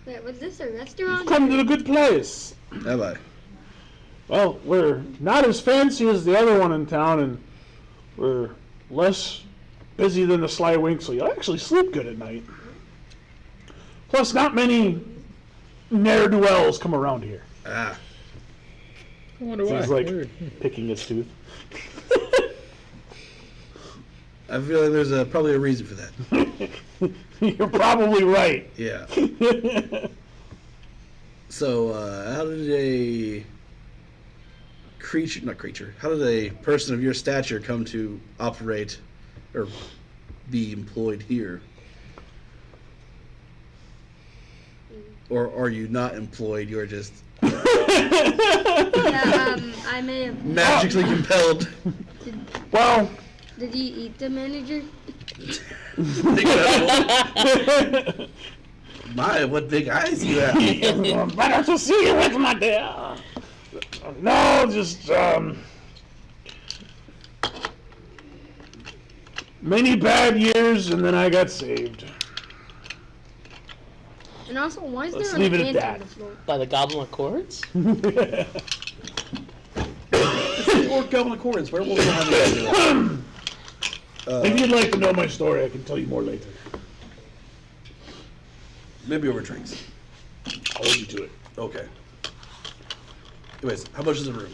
Wait, was this a restaurant? Come to the good place. Have I? Well, we're not as fancy as the other one in town, and we're less busy than the Sly Wink, so you'll actually sleep good at night. Plus, not many ne'er-do-wells come around here. Ah. I wonder So why. he's like Weird. picking his tooth. I feel like there's probably a reason for that. You're probably right. Yeah. So, how did a how did a person of your stature come to operate or be employed here? Or are you not employed? You're just Yeah, I may have. magically compelled. Well, Did you eat the manager? My, what big eyes you have. better to see you with my dear. No, just many bad years, and then I got saved. And also, why is Let's there leave an it at ant that. on the floor? By the Goblin Accords? Or Goblin Accords. Werewolves don't have any idea. If you'd like to know my story, I can tell you more later. Maybe over drinks. I'll hold you to it. Okay. Anyways, how much is a room?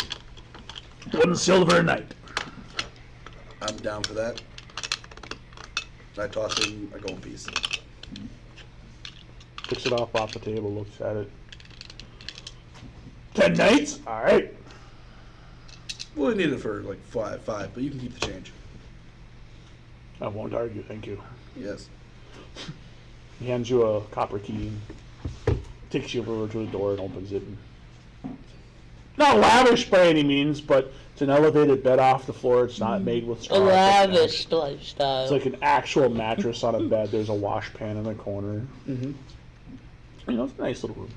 1 silver a night. I'm down for that. I toss in a gold piece. Picks it off the table, looks at it. 10 nights? All right. Well, we need it for like five, but you can keep the change. I won't argue, thank you. Yes. He hands you a copper key and takes you over to the door and opens it. Not lavish by any means, but it's an elevated bed off the floor. It's not made with straw. A It's like lavish lifestyle. It's like an actual mattress on a bed. There's a wash pan in the corner. Mm-hmm. You know, it's a nice little room.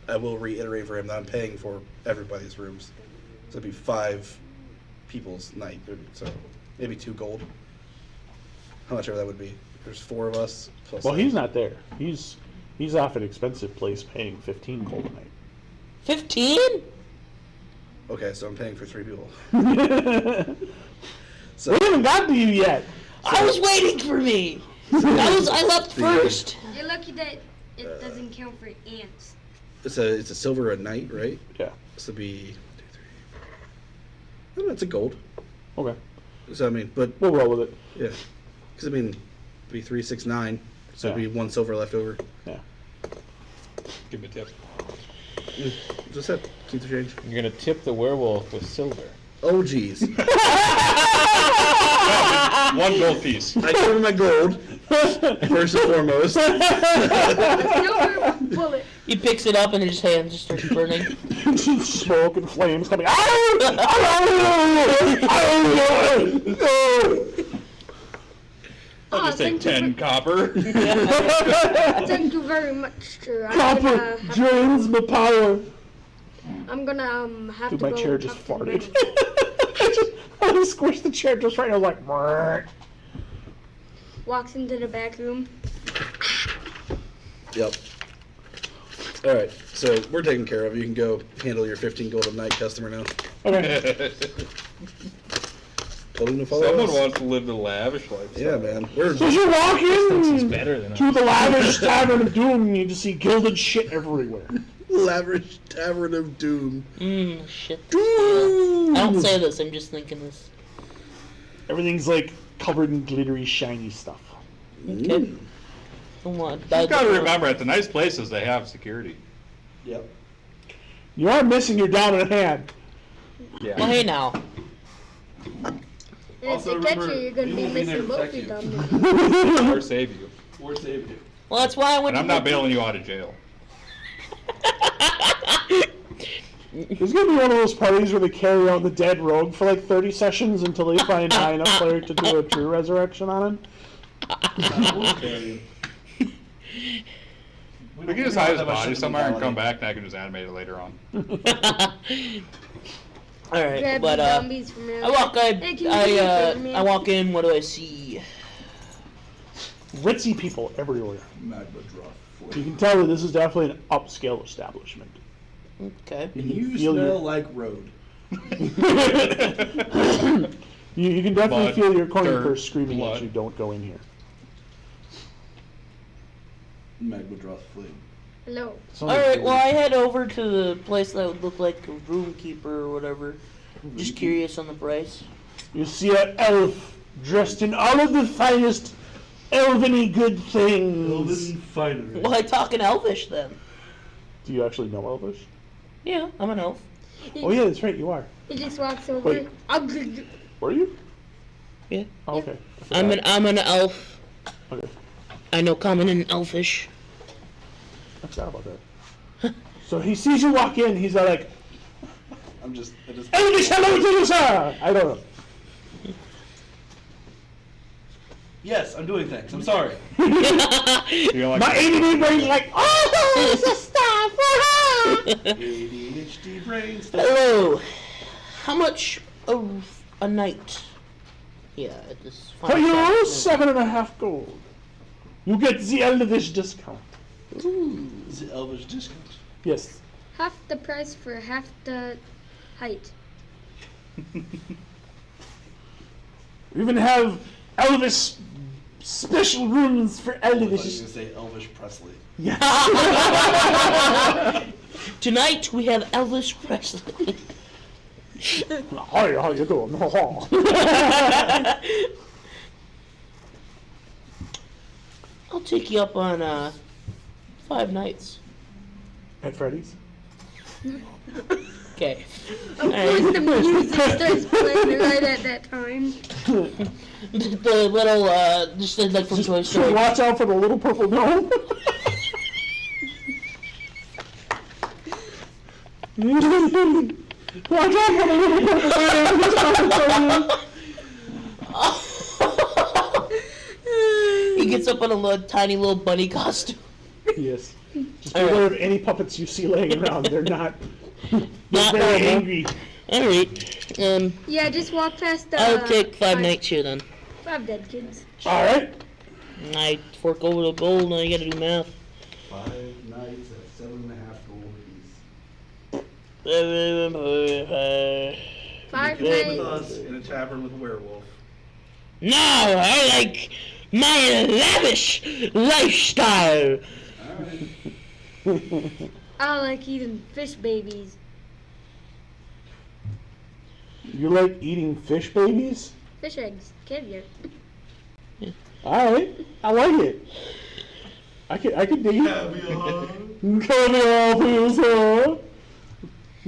I will reiterate for him that I'm paying for everybody's rooms. So it'd be 5 people's night. So maybe 2 gold. How much ever that would be. There's 4 of us. Plus Well, he's not there. He's off an expensive place paying 15 gold a night. 15? Okay, so I'm paying for 3 people. We So haven't got to you yet. I was waiting for me. I left first. You're lucky that it doesn't count for ants. it's a silver a night, right? Yeah. So it'd be 1, 2, 3, 4. Oh, that's a gold. Okay. So I mean, but We'll roll with it. yeah, because I mean, it'd be 3, 6, 9. So it'd Yeah. be 1 silver left over. Yeah. Give me a tip. Just said, keep the change. You're gonna tip the werewolf with silver. Oh geez. 1 gold piece. I give him my gold first and foremost. Silver bullet. He picks it up and his hand just starts burning. Smoke and flames coming. I'll just take 10 copper. Thank you very much, sir. Copper drains my power. I'm gonna have Dude, to my go chair just talk to the farted. manager. I squished the chair just right. I was like, "Brrr." Walks into the back room. Yep. All right, so we're taken care of. You can go handle your 15 gold a night customer now. Okay. Told him to follow Someone us. wants to live the lavish lifestyle. Yeah, man. We're So as you walk This is in better than to the lavish tavern of doom, and you just see gilded shit everywhere. lavish tavern of doom. Shit. Doom. I don't say this, I'm just thinking this. Everything's like covered in glittery, shiny stuff. Okay. Come on. You gotta remember, at the nice places, they have security. Yep. You are missing your dominant hand. Yeah. Well, hey now. And if Also, they catch you, remember, you're gonna we be won't be there missing to both protect your you. thumbs. Or save you. Or save you. Well, that's why I went And to I'm not bailing you out of jail. There's gonna be one of those parties where they carry out the dead rogue for like 30 sessions until they find a high enough player to do a true resurrection on him. We can just hide his body somewhere and come back, and I can just animate it later on. All right, Grab but the zombies from I walk. Hey, can you do me a favor, man? I walk in. What do I see? Ritzy people everywhere. Magma drop. You can tell that this is definitely an upscale establishment. Okay. And you Feel smell your- like road. You can definitely Blood, feel your coin dirt, purse screaming blood. at you, don't go in here. Magma drop flame. Hello. It's All only right. food. Well, I head over to the place that would look like a room keeper or whatever. Just curious on the price. You see an elf dressed in all of the finest elveny good things. fighter. Well, I talk in Elvish then. Do you actually know Elvish? Yeah, I'm an elf. Oh yeah, that's right, you are. He just walks over. Wait. Were you? Yeah. Oh, okay. I I'm forgot. an elf. Okay. I know common and Elfish. I forgot about that. So he sees you walk in, he's like, I just. Elvish, hello to you, sir! I don't know. Yes, I'm doing things. I'm sorry. You're like, My ADD brain's like, oh, sister! ADHD brain stuff. Hello. How much a night? Yeah, at this. For fine you, establishment. 7.5 gold. You get the Elvish discount. Is it Elvish discount? Yes. Half the price for half the height. We even have Elvis special rooms for I thought you were Elvish. gonna say Elvish Presley. Yes. Tonight we have Elvis Presley. Hi, how you doing? I'll take you up on 5 nights. At Freddy's? Okay. Of course, the music starts playing right at that time. The little just like from Toy So Story. watch out for the little purple gnome. Watch out for the little purple gnome. He gets up in a little, tiny little bunny costume. Yes. Just be All right. aware of any puppets you see laying around. They're not. They're Not very normal. angry. All right. Yeah, just walk past the. I'll take 5 nights here then. 5 dead kids. All right. I fork over the gold, and I gotta do math. 5 nights at 7.5 gold apiece. 5 You live with nights. us in a tavern with a werewolf. No, I like my lavish lifestyle. Alright. I like eating fish babies. You like eating fish babies? Fish eggs. Caviar. All right. I like it. I can dig it. Caviar, please, sir.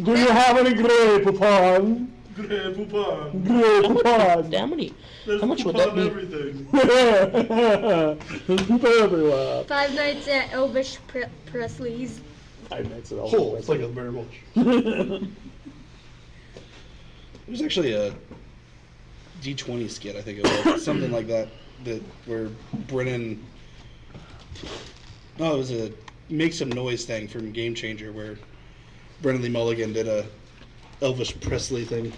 Do you have any Grey Poupon? Grey Poupon. Grey Poupon. How much would that be? Everything. Everywhere. 5 nights at Elvish Presley's. 5 nights at all. Oh, it's like a werewolf. There's actually a D20 skit, I think it was, something like that, where Brennan. No, it was a Make Some Noise thing from Game Changer, where Brennan Lee Mulligan did a Elvis Presley thing.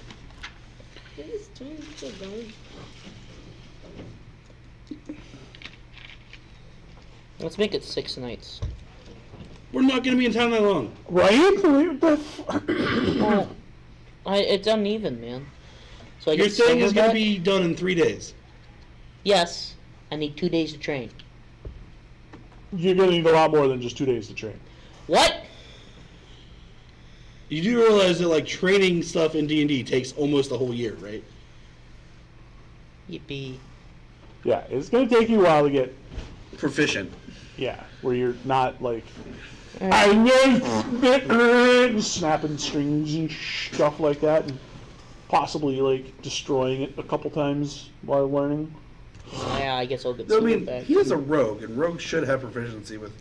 This time's still going. Let's make it 6 nights. We're not going to be in town that long. Right? Well, it's uneven, man. So I Your get thing is going silverback? to be done in 3 days. Yes. I need 2 days to train. You're gonna need a lot more than just 2 days to train. What? You do realize that, like, training stuff in D&D takes almost a whole year, right? Yippee. Yeah, it's gonna take you a while to get, Proficient. yeah, where you're not like, I know, snapping strings and stuff like that, and possibly like destroying it a couple times while learning. Yeah, I guess I'll get I some mean, back. he is a rogue, and rogues should have proficiency with.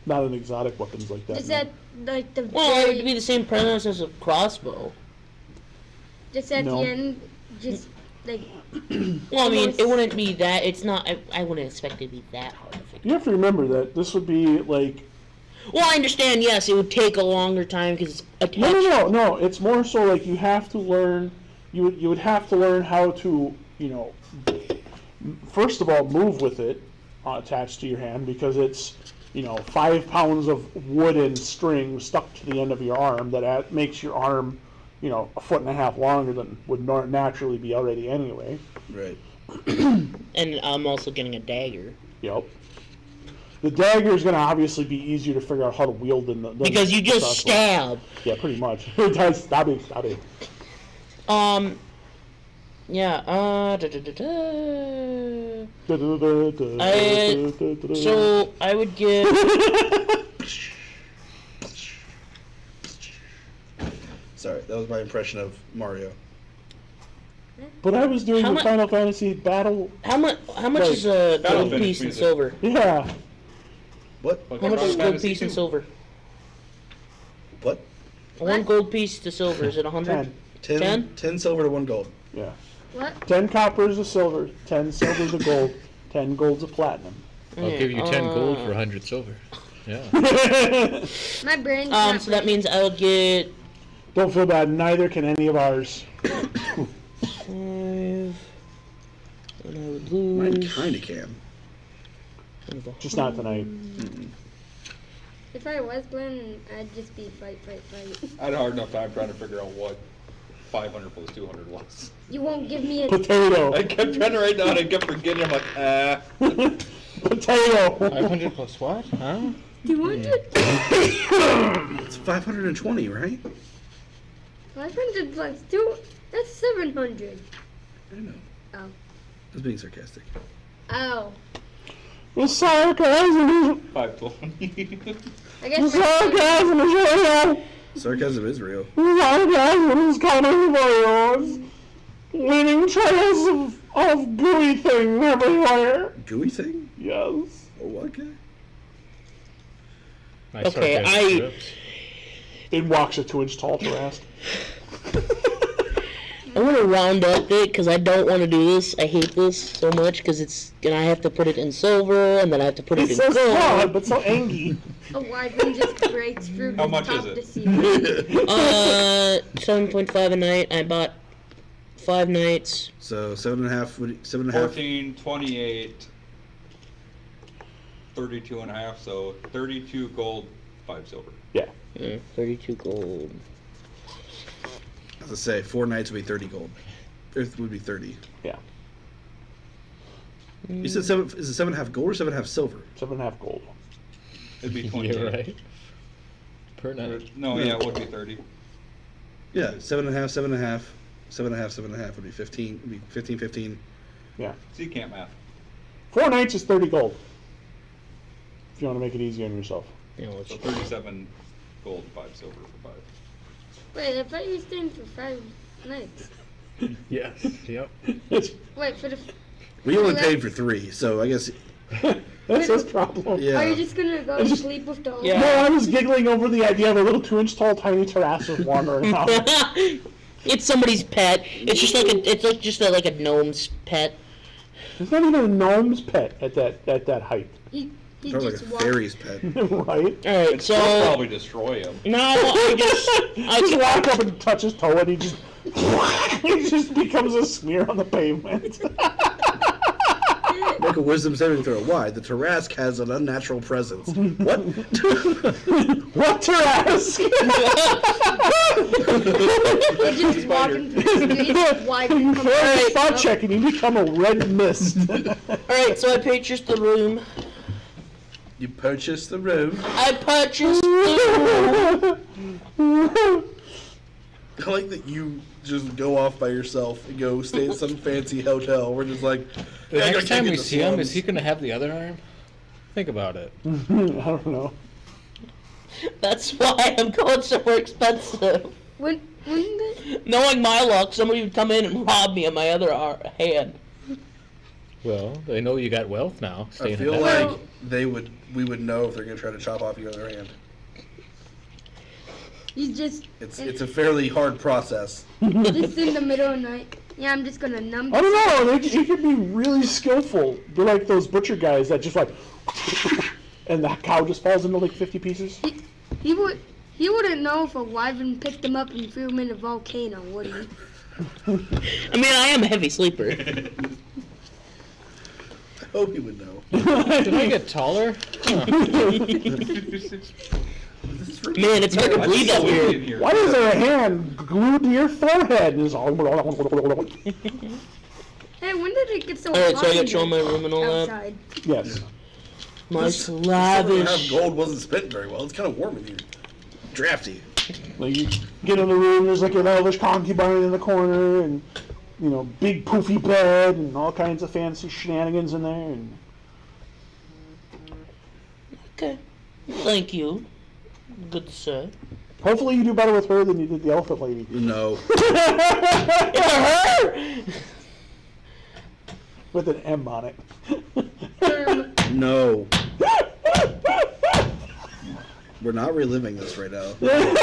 Not in exotic weapons like that. Is no. that like the Well, it would very, be the same premise as a crossbow. just at No. the end, just like Well, I mean, it Almost. wouldn't be that. It's not. I wouldn't expect it to be that hard to figure. You have to remember that this would be like, Well, I understand. Yes, it would take a longer time because it's attached. no. It's more so like you have to learn. You would have to learn how to, first of all, move with it attached to your hand, because it's 5 pounds of wood and string stuck to the end of your arm that makes your arm a foot and a half longer than would naturally be already anyway. Right. And I'm also getting a dagger Yep. The dagger is going to obviously be easier to figure out how to wield than the because you just crossbow. stab. Yeah, pretty much. Stab it. Yeah. So So I would give. Sorry, that was my impression of Mario. But I was doing How the mu- Final Fantasy battle. How much? How much Like, is a Battle gold finish piece in music. silver? Yeah. What? Like How much is a Final gold Fantasy piece in 2. silver? What? One gold piece to silver. Is it 100? 10. 10 silver to 1 gold. Yeah. what? 10 coppers of silver, 10 silvers of gold, 10 golds of platinum. I'll give you 10 gold for 100 silver. Yeah. My brain's not So that means I would get. Don't feel bad, neither can any of ours. 5, and I would Mine lose. kinda can. Just not tonight. If I was playing, I'd just be fight. I had a hard enough time trying to figure out what 500 plus 200 was. You won't give me a Potato. I kept trying to write down, I kept forgetting, I'm like, Potato. 500 plus what? Huh? 200. It's 520, right? 500 plus 2. That's 700. I know. Oh. I was being sarcastic. Oh. The sarcasm is, 520. I the guess. sarcasm is real. Sarcasm is real. The sarcasm is coming for yours. Leaving trails of gooey thing everywhere. Gooey thing? Yes. Oh, okay. Nice Okay, sarcastic strips. It walks a 2-inch tall Tarrasque. I'm gonna round up it because I don't want to do this. I hate this so much because and I have to put it in silver and then I have to put it It's in so gold. small, but so angy. A wyvern just breaks through How much top is it? to ceiling. 7.5 a night. I bought 5 nights. So 7.5 would 7.5. 14, 28, 32 and a half, so 32 gold, 5 silver. Yeah. 32 gold. As I say, 4 nights would be 30 gold. It would be 30. Yeah. You said 7. Is it 7.5 gold or 7.5 silver? 7.5 gold. It'd be 28. Yeah, right. Per night. No, yeah, it would be 30. Yeah, 7.5, 7.5, 7.5, 7.5 would be 15. Would be 15, 15. Yeah. So you can't math. 4 nights is 30 gold. If you want to make it easy on yourself. You know, So 37 gold, 5 silver for 5. Wait, I thought you were staying for 5 nights. Yes. Yep. Wait, for the. We only paid for 3, so I guess. That's his problem. Yeah. Are you just gonna go to sleep with the whole Yeah. No, I was giggling over the idea of a little 2-inch tall tiny Tarrasque wandering around. it's somebody's pet. It's just like like a gnome's pet. It's not even a gnome's pet at that height, He Probably like just a walked. fairy's pet. All right? right, It'll so probably destroy him. no, I Just walk up and touch his toe, and he just he just becomes a smear on the pavement. Make a wisdom saving throw. Why? The Tarrasque has an unnatural presence. What? What Tarrasque? They're just walking through the streets, wyvern You comes fail out. a spot check, and you become a red mist. all right, so I purchased the room. You purchased the room. I purchased the room. I like that you just go off by yourself and go stay at some fancy hotel. We're just like, The "Yeah, I next gotta time get we the see him, is slums." he going to have the other arm? Think about it. I don't know. That's why I'm going somewhere expensive. When the, Knowing my luck, somebody would come in and rob me of my other hand. Well, they know you got wealth now. I Staying feel in that. like we would know if they're gonna try to chop off your other hand. he's just It's a fairly hard process. just in the middle of the night. Yeah, I'm just gonna numb. I don't know. He could be really skillful. They're like those butcher guys that just like, and the cow just falls into like 50 pieces. He wouldn't know if a wyvern picked him up and threw him in a volcano, would he? I mean, I am a heavy sleeper. I hope he would know. Did I get taller? Huh. Man, it's hard to breathe out here. Why is there a hand glued to your forehead? And it's all- Hey, when did it get so Alright, hot so I in got shown my here room and all that. outside? Yes. Nice, Half lavish. gold wasn't spent very well. It's kind of warm in here. Drafty. Like you get in the room, there's like an elvish concubine in the corner, and you know, big poofy bed, and all kinds of fancy shenanigans in there. And Okay. Thank you. Good to say. hopefully, you do better with her than you did the elephant lady. No. It's her! With an M on it. No. We're not reliving this right now. Let's,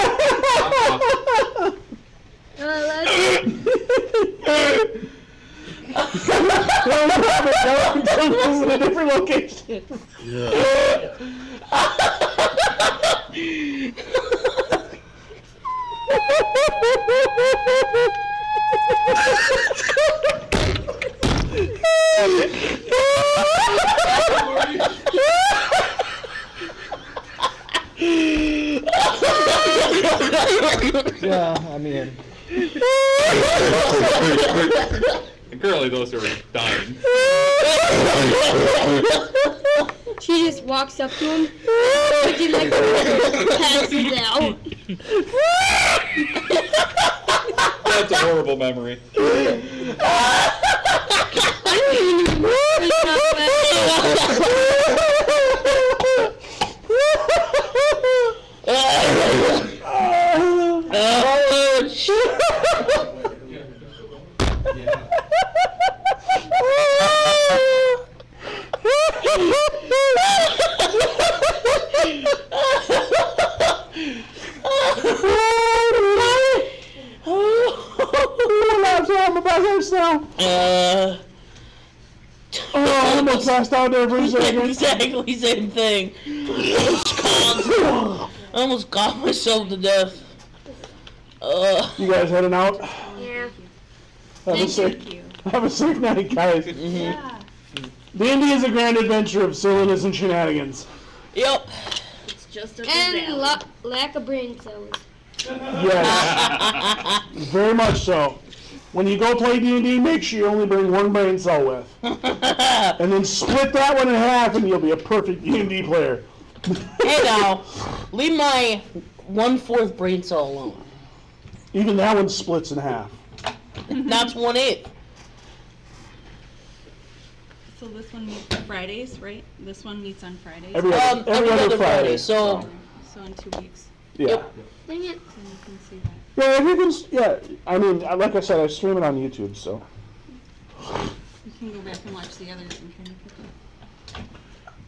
It's in a different location. Yeah, I mean, And currently those are dying. she just walks up to him, puts him like passes out. That's a horrible memory. Oh, shit. I'm about to now. Oh, I almost passed out there for a second. Exactly same thing. I almost got myself to death. You guys heading out? Yeah. Have a safe night, guys. Yeah. D&D is a grand adventure of silliness and shenanigans. Yep. It's just a And lack of brain cells. Yes. Very much so. When you go play D&D, make sure you only bring one brain cell with. And then split that one in half and you'll be a perfect D&D player. Hey now, leave my 1/4 brain cell alone. Even that one splits in half. That's 1/8. So this one meets Fridays, right? This one meets on Fridays. Every other Friday. So, So in 2 weeks, Yeah. Dang it. then you can see that. Yeah, if you can, I mean, like I said, I stream it on YouTube, so. You can go back and watch the others and kind of pick up.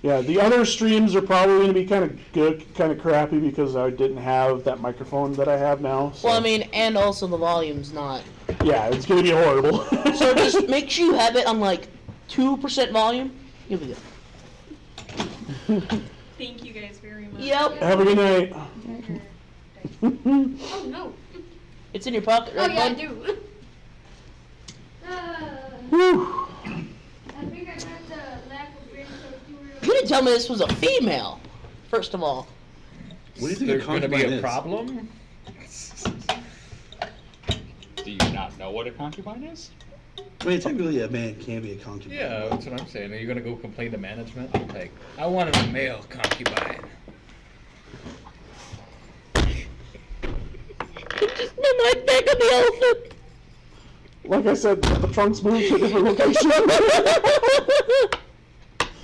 Yeah, the other streams are probably going to be kind of good, kind of crappy because I didn't have that microphone that I have now. So. well, I mean, and also the volume's not. Yeah, it's going to be horrible. So just make sure you have it on like 2% volume. You'll be good. Thank you guys very much. Yep. Have a good night. Oh no. It's in your pocket, Oh right, yeah, I bud? do. Whew. I think I got the lack of brain cells too early. You didn't tell me this was a female, first of all. What do you think there's a going to be concubine a is? problem? Do you not know what a concubine is? I mean, technically a man can be a concubine. Yeah, that's what I'm saying. Are you going to go complain to management? Like, I wanted a male concubine. Just no, right back on the elephant. Like I said, the trunks moved to a different location.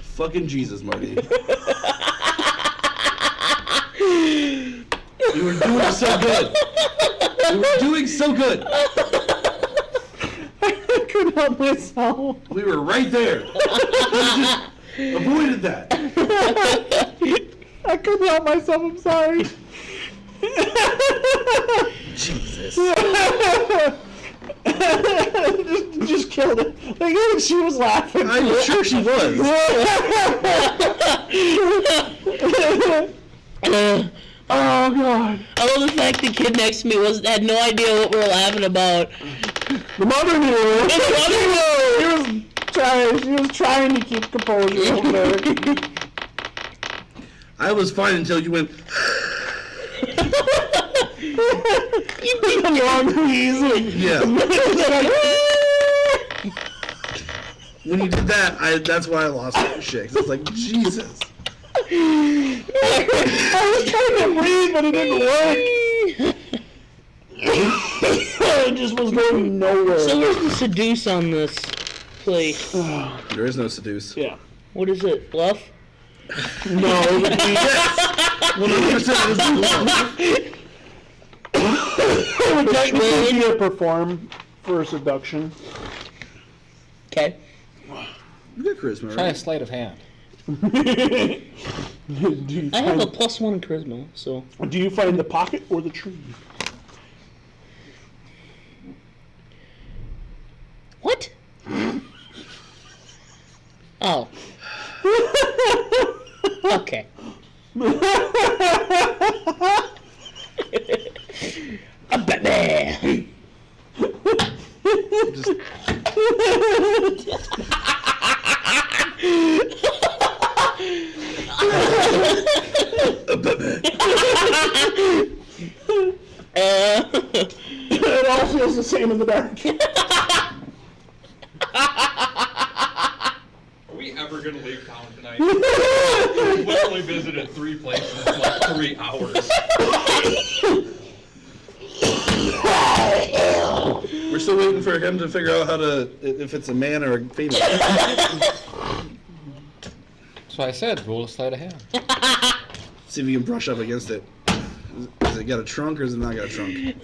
Fucking Jesus, Marty. You were doing so good. You were doing so good. I couldn't help myself. We were right there. You just avoided that. I couldn't help myself, I'm sorry. Jesus. just killed it. Like, even she was laughing. I'm sure she was. Oh, God. I love the fact the kid next to me had no idea what we were laughing about. The mother knew. The mother knew. She was trying to keep composure over there. I was fine until you went. You did The long wheeze. Yeah. When you did that, that's why I lost my shit. 'Cause I was like, Jesus. I was trying to breathe, but it didn't work. It just was going nowhere. So where's the seduce on this place? There is no seduce. Yeah. What is it? Bluff? No, it would be... Yes! 100% is It would technically be a perform for a seduction. Okay. You got charisma, Try a right? sleight of hand. I have a +1 in charisma, so. Do you find the pocket or the tree? What? Oh. Okay. A baby. Just... It all feels the same in the dark. Are we ever gonna leave town tonight? We literally visited 3 places in like 3 hours. We're still waiting for him to figure out if it's a man or a female. So I said, roll a sleight of hand. See if you can brush up against it. Has it got a trunk or has it not got a trunk? Is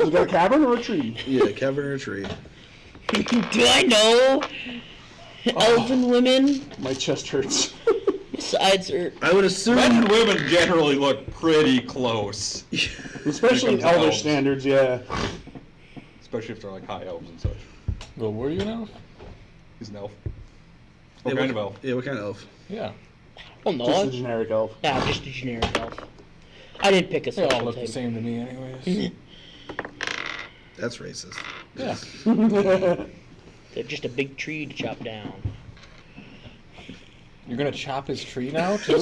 it got a cavern or a tree? Yeah, a cavern or a tree. Do I know elven women? My chest hurts. Besides her. I would assume. Men and women generally look pretty close. Especially in When it comes to elvish elves. standards, yeah. Especially if they're like high elves and such. Well, were you now? He's an elf. What Yeah, kind of elf? Yeah, what kind of elf? Yeah. Oh no. Just a generic elf. Nah, just a generic elf. I didn't pick a They all special look the type. same to me anyways. That's racist. Yeah. They're just a big tree to chop down. You're gonna chop his tree now, too?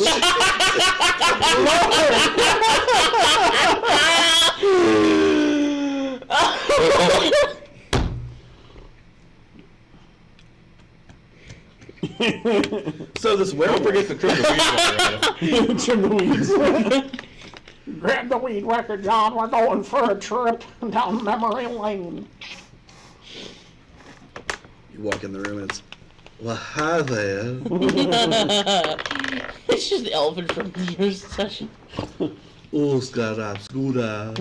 So this Don't werewolf. forget to trim the weeds while you're at it. Trim the weeds. Grab the weed whacker, John. We're going for a trip down memory lane. You walk in the room and it's, well, hi there. It's just the elephant from the first session. Oh, Scooter, Scooter.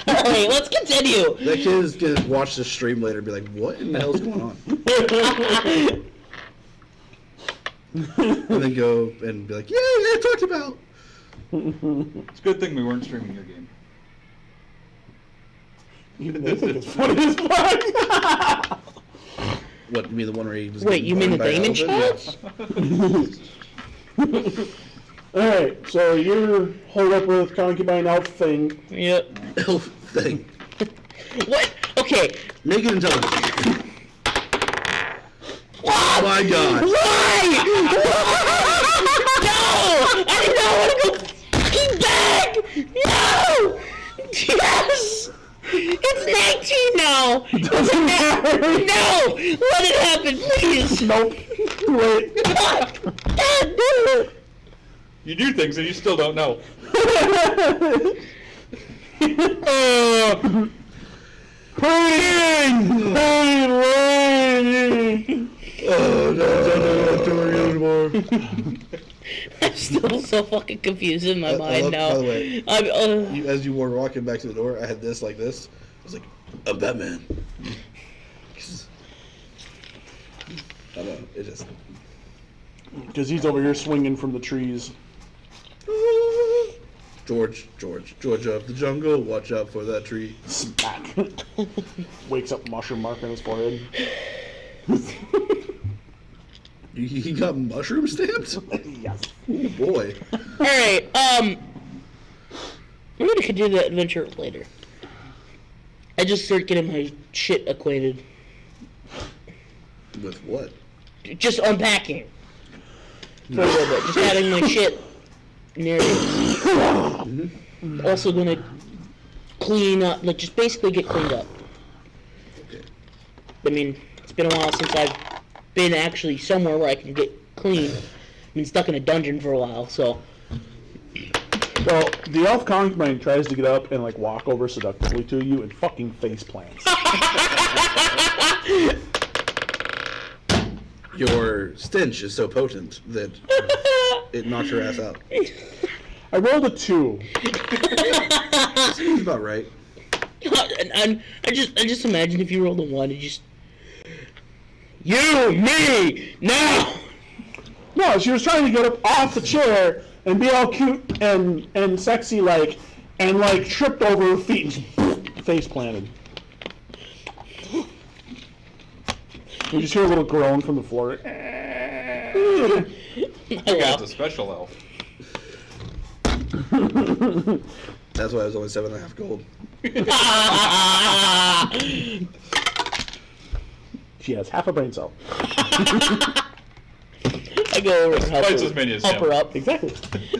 Alright, let's continue. That kid is gonna watch the stream later and be like, what in the hell's going on? And then go and be like, yeah, I talked about. It's a good thing we weren't streaming your game. Even they think it's funny as fuck. What, you mean the one where he was Wait, getting you mean the burned by an Damon elephant? shots? Alright, so you're holed up with concubine elf thing. Yep. Elf thing. What? Okay. Make it intelligent. Oh my god. Why? No! I do not want to go fucking back! No! Yes! It's 19 now! Doesn't matter. No! Let it happen, please! Nope. Wait. God damn it! You do things and you still don't know. Oh no, don't know what I'm doing anymore. I'm still so fucking confused in my I mind love- now. by the way, I'm, As you were walking back to the door, I had this like this. I was like, I'm Batman. I don't know, it just... Because he's over here swinging from the trees. George of the jungle, watch out for that tree. Smack. Wakes up mushroom mark on his forehead. He got mushroom stamps? Yes. Oh boy. Alright, we're gonna continue that adventure later. I just start getting my shit acquainted. With what? Just unpacking. For a little bit. Just having my shit near me. Also gonna clean up, like just basically get cleaned up. Okay. I mean, it's been a while since I've been actually somewhere where I can get clean. I've been stuck in a dungeon for a while, so. Well, the elf concubine tries to get up and like walk over seductively to you and fucking face plants. Your stench is so potent that it knocks your ass out. I rolled a 2. Seems about right. And I just imagine if you rolled a 1, it just. You, me, now! No, she was trying to get up off the chair and be all cute and sexy like, and like tripped over her feet and face planted. You just hear a little groan from the floor. That guy's a special elf. That's why I was only 7.5 gold. She has half a brain cell. I go over and help Twice her, as many as help him. her up. Exactly.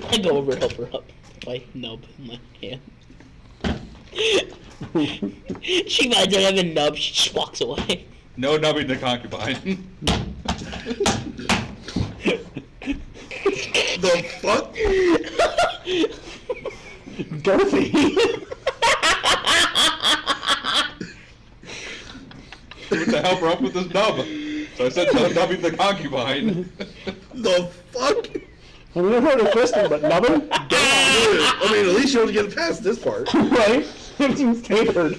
I go over and help her up. My nub in my hand. She finds I have a nub, she just walks away. No nubbing the concubine. The fuck? Dorothy. Went to help her up with this nub. So I said no nubbing the concubine. The fuck? I never heard of twisting, but nubbing? I mean, at least you don't get past this part. Right? Everything's tapered.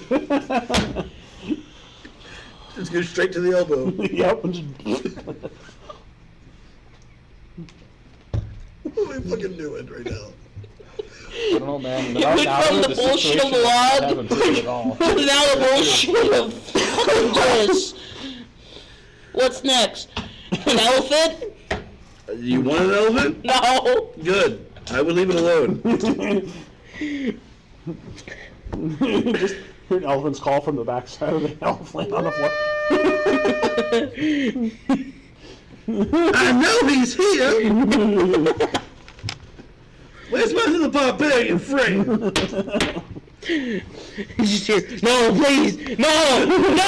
Just go straight to the elbow. Yep. What are we fucking doing right now? I don't know, man. It went from the bullshit of the log haven't figured it all. to now the bullshit of fucking this. What's next? An elephant? You want an elephant? No. Good. I would leave it alone. Just hear an elephant's call from the backside of the elephant on the floor. I know he's here! Where's my little barbarian friend? He's just here. No, please. No. No.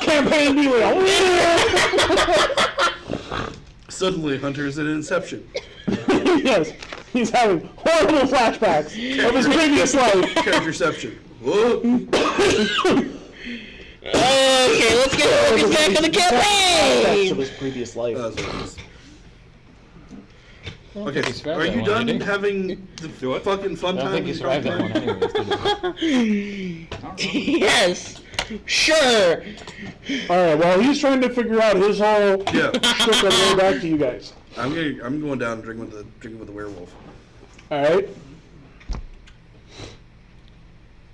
Campaign be real. Suddenly, Hunter's in Inception. Yes. He's having horrible flashbacks of his previous life. Characterception. Whoa. Okay, let's get focused back on the Flashbacks of campaign. his previous life. That's what it is. I don't Okay, think he survived are that you one, done did he? having the Do what? fucking fun I don't time? think he with survived that one Concubine? anyways, did he? Yes. Sure. Alright, well, he's trying to figure out his whole Yeah, shit on the way back to you guys. I'm going down and drinking with the werewolf. Alright?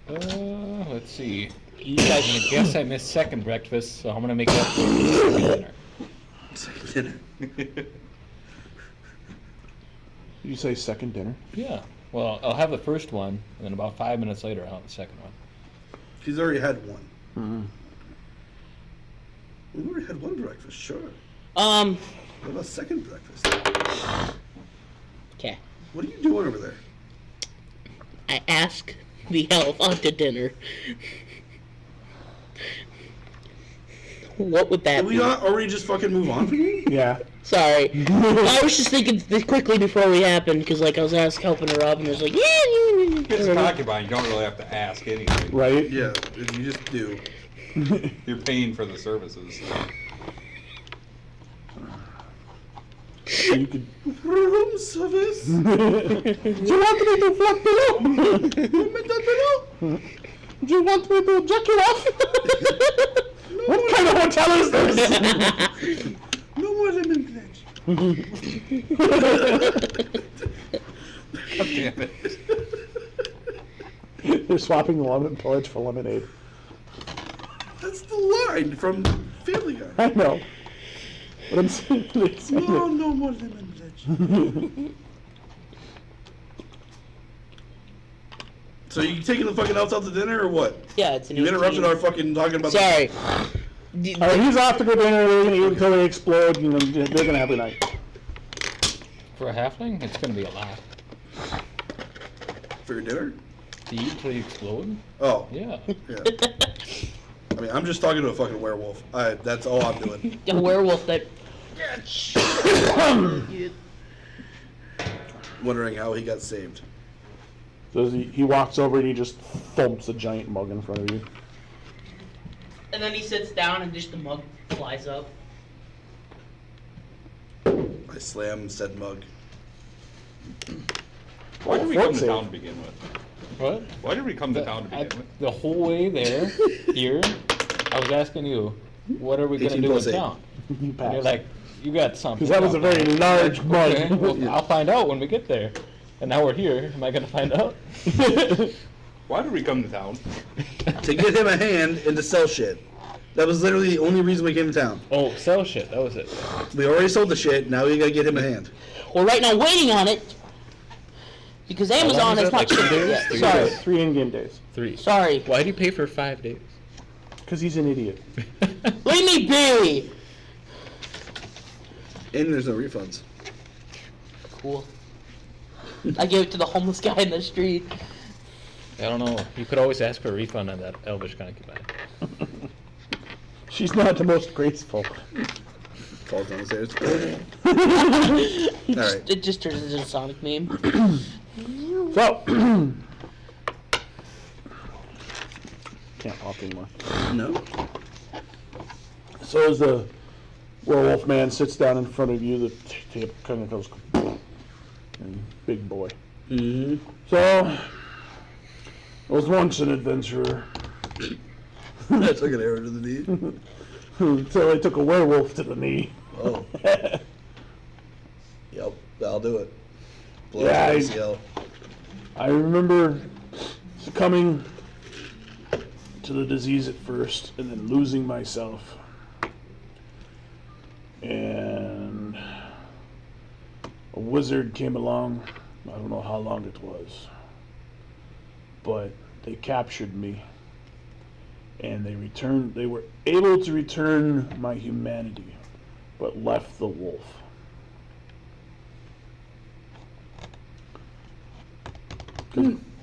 Let's see. You guys are gonna guess I missed second breakfast, so I'm gonna make it up for dinner. Second dinner. You say second dinner? Yeah. Well, I'll have the first one, and then about 5 minutes later, I'll have the second one. He's already had one. Mm-hmm. We've already had one breakfast, sure. Um. What about second breakfast? Okay. What are you doing over there? I ask the elf onto dinner. What would that Did we be? not already just fucking move on from you? Yeah. Sorry. I was just thinking this quickly before we happened, because like I was helping her up, and it was like, It's a yeah. concubine. You don't really have to ask anything. Right? Yeah, you just do. You're paying for the services. You could. Room service. Do you want me to flat below? Do you want me to jack you off? What kind of hotel is this? No more lemon pledge. God damn it. They're swapping the lemon pledge for lemonade. That's the line from Family Guy. I know. But I'm saying, No, no more lemon pledge. So you taking the fucking elves out to dinner or what? Yeah, it's an You interrupted 18. our fucking talking about. Sorry. Alright, he's off to go dinner. They're gonna eat until they explode, and then they're gonna have a night. For a halfling, it's gonna be a lot. For your dinner? To eat until you explode? Oh, Yeah. yeah. I mean, I'm just talking to a fucking werewolf. That's all I'm doing. A werewolf that. Wondering how he got saved. So he walks over and he just thumps a giant mug in front of you. And then he sits down and just the mug flies up. I slam said mug. Why did we Fort come to save. town to begin with? What? Why did we come to town to begin with? The whole way there, here, I was asking you, what are we gonna 18 do in plus 8. town? You And pass. you're like, you got something. Because that was a very large mug. Okay, well, I'll find out when we get there. And now we're here. Am I gonna find out? Why did we come to town? To get him a hand and to sell shit. That was literally the only reason we came to town. Oh, sell shit. That was it. We already sold the shit. Now we gotta get him a hand. We're right now waiting on it. Because Amazon is is it? not Like 2 shipping days? yet. 3 Sorry. days? 3 in-game days. 3. Sorry. Why do you pay for 5 days? Because he's an idiot. Leave me be! And there's no refunds. Cool. I gave it to the homeless guy in the street. I don't know. You could always ask for a refund on that elvish concubine. She's not the most graceful. Falls down the stairs. Alright. It just turns into a Sonic meme. So, can't talk anymore. No. So as the werewolf man sits down in front of you, the tape kind of goes, and big boy. Mm-hmm. So, I was once an adventurer I took an arrow to the knee. until I took a werewolf to the knee. Oh. Yep, I'll do it. Blow Yeah, his ACL. I remember succumbing to the disease at first and then losing myself. And a wizard came along. I don't know how long it was. But they captured me. And they were able to return my humanity, but left the wolf.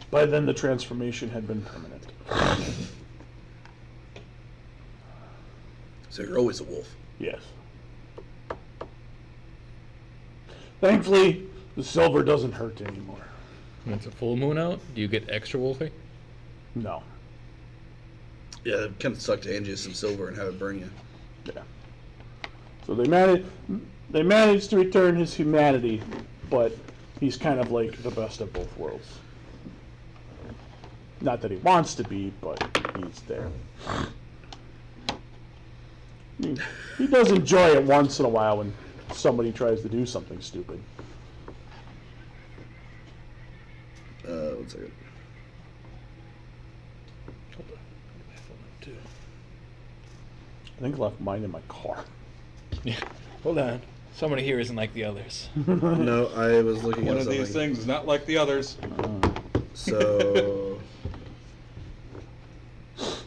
By then the transformation had been permanent. So you're always a wolf. Yes. Thankfully, the silver doesn't hurt anymore. When it's a full moon out, do you get extra wolfy? No. Yeah, it kind of sucked to hand you some silver and have it burn you. Yeah. So they managed to return his humanity, but he's kind of like the best of both worlds. Not that he wants to be, but he's there. He does enjoy it once in a while when somebody tries to do something stupid. 1 second. I think I left mine in my car. Yeah. Hold on. Somebody here isn't like the others. No, I was looking One at of something. these things is not like the others. So. Just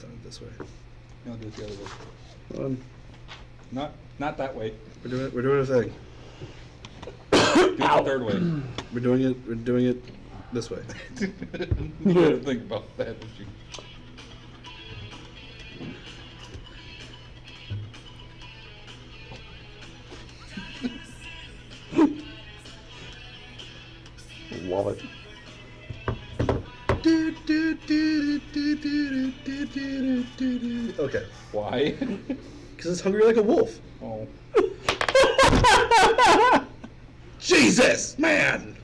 done it this way. No, do it the other way. Hold on. Not that way. We're doing a thing. Do it the third way. We're doing it This way. You didn't think about that, did you? Love it. Okay. Why? Because it's hungry like a wolf. Oh. Jesus, man!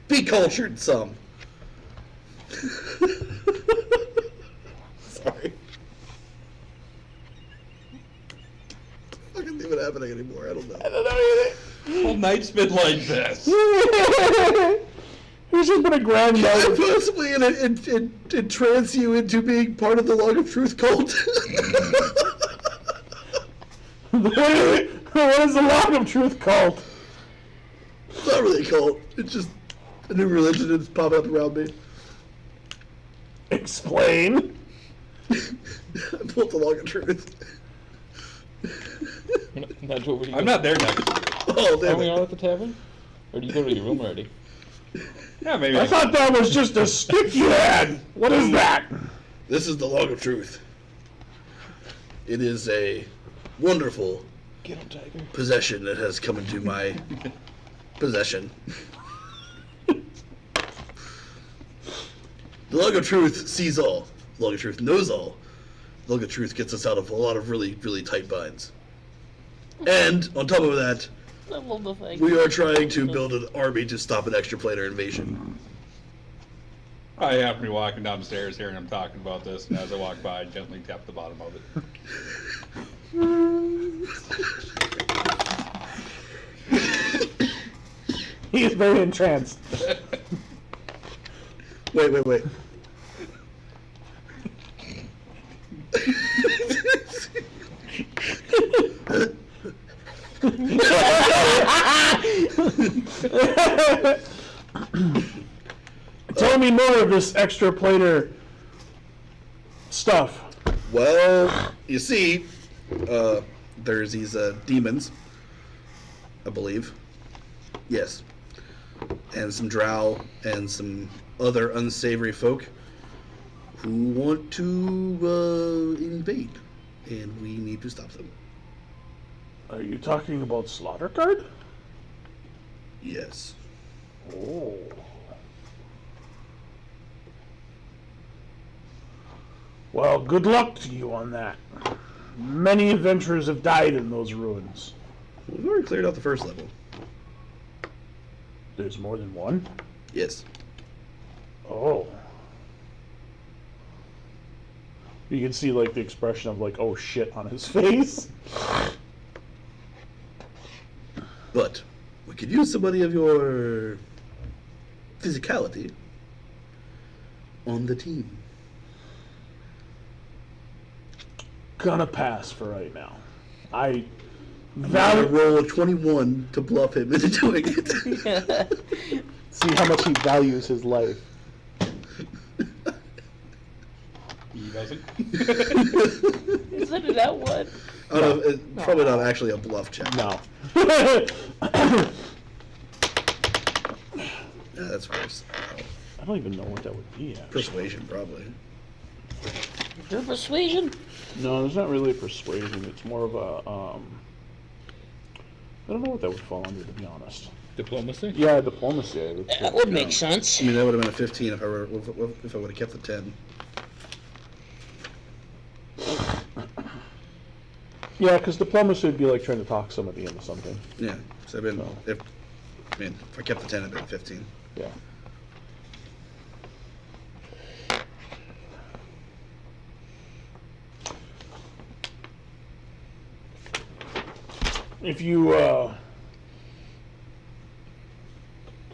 Be cultured some. Sorry. Fucking even happening anymore. I don't know. Whole night's been like this. There's just been a grand Can I note. possibly entrance you into being part of the Log of Truth cult? What is the Log of Truth cult? It's not really a cult. It's just a new religion that's popping up around me. Explain. I pulled the Log of Truth. That's what we're I'm not there next. Oh, Are damn we it. all at the tavern? Or do you go to your room already? Yeah, maybe. I thought that was just a stick you had. What is that? This is the Log of Truth. It is a wonderful Get him, Tiger. possession that has come into my possession. The Log of Truth sees all. The Log of Truth knows all. The Log of Truth gets us out of a lot of really, really tight binds. And on top of that, I love the fact. we are trying to build an army to stop an extraplanar invasion. I happen to be walking down the stairs here and I'm talking about this, and as I walk by, I gently tap the bottom of it. He is very entranced. Wait. Tell me more of this extraplanar stuff. Well, you see, there's these demons, I believe. Yes. And some drow and some other unsavory folk who want to invade. And we need to stop them. Are you talking about Slaughter Guard? Yes. Oh. Well, good luck to you on that. Many adventurers have died in those ruins. We've already cleared out the first level. There's more than one? Yes. Oh. You can see, like, the expression of, like, oh shit on his face. But we could use somebody of your physicality on the team. Gonna pass for right now. I I'm gonna value. roll a 21 to bluff him into doing it. See how much he values his life. He doesn't. Isn't that what? It's probably not actually a bluff check. No. Yeah, that's worse. I don't even know what that would be, actually. Persuasion, probably. Your persuasion? No, there's not really a persuasion. It's more of a, I don't know what that would fall under, to be honest. Diplomacy? Yeah, diplomacy. I would That say. would make sense. I mean, that would have been a 15 if I would have kept the 10. Yeah, because diplomacy would be like trying to talk somebody into something. Yeah. So I've been No. if I kept the 10, it'd been 15. Yeah. If you,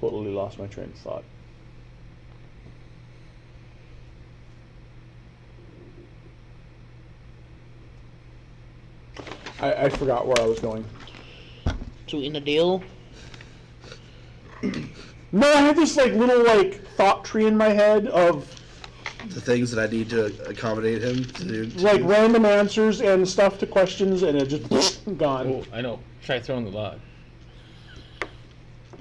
totally lost my train of thought. I forgot where I was going. Sweeten the deal. No, I had this like little like thought tree in my head of The things that I need to accommodate him to do. like random answers and stuff to questions, and it just gone. Oh, I know. Try throwing the log.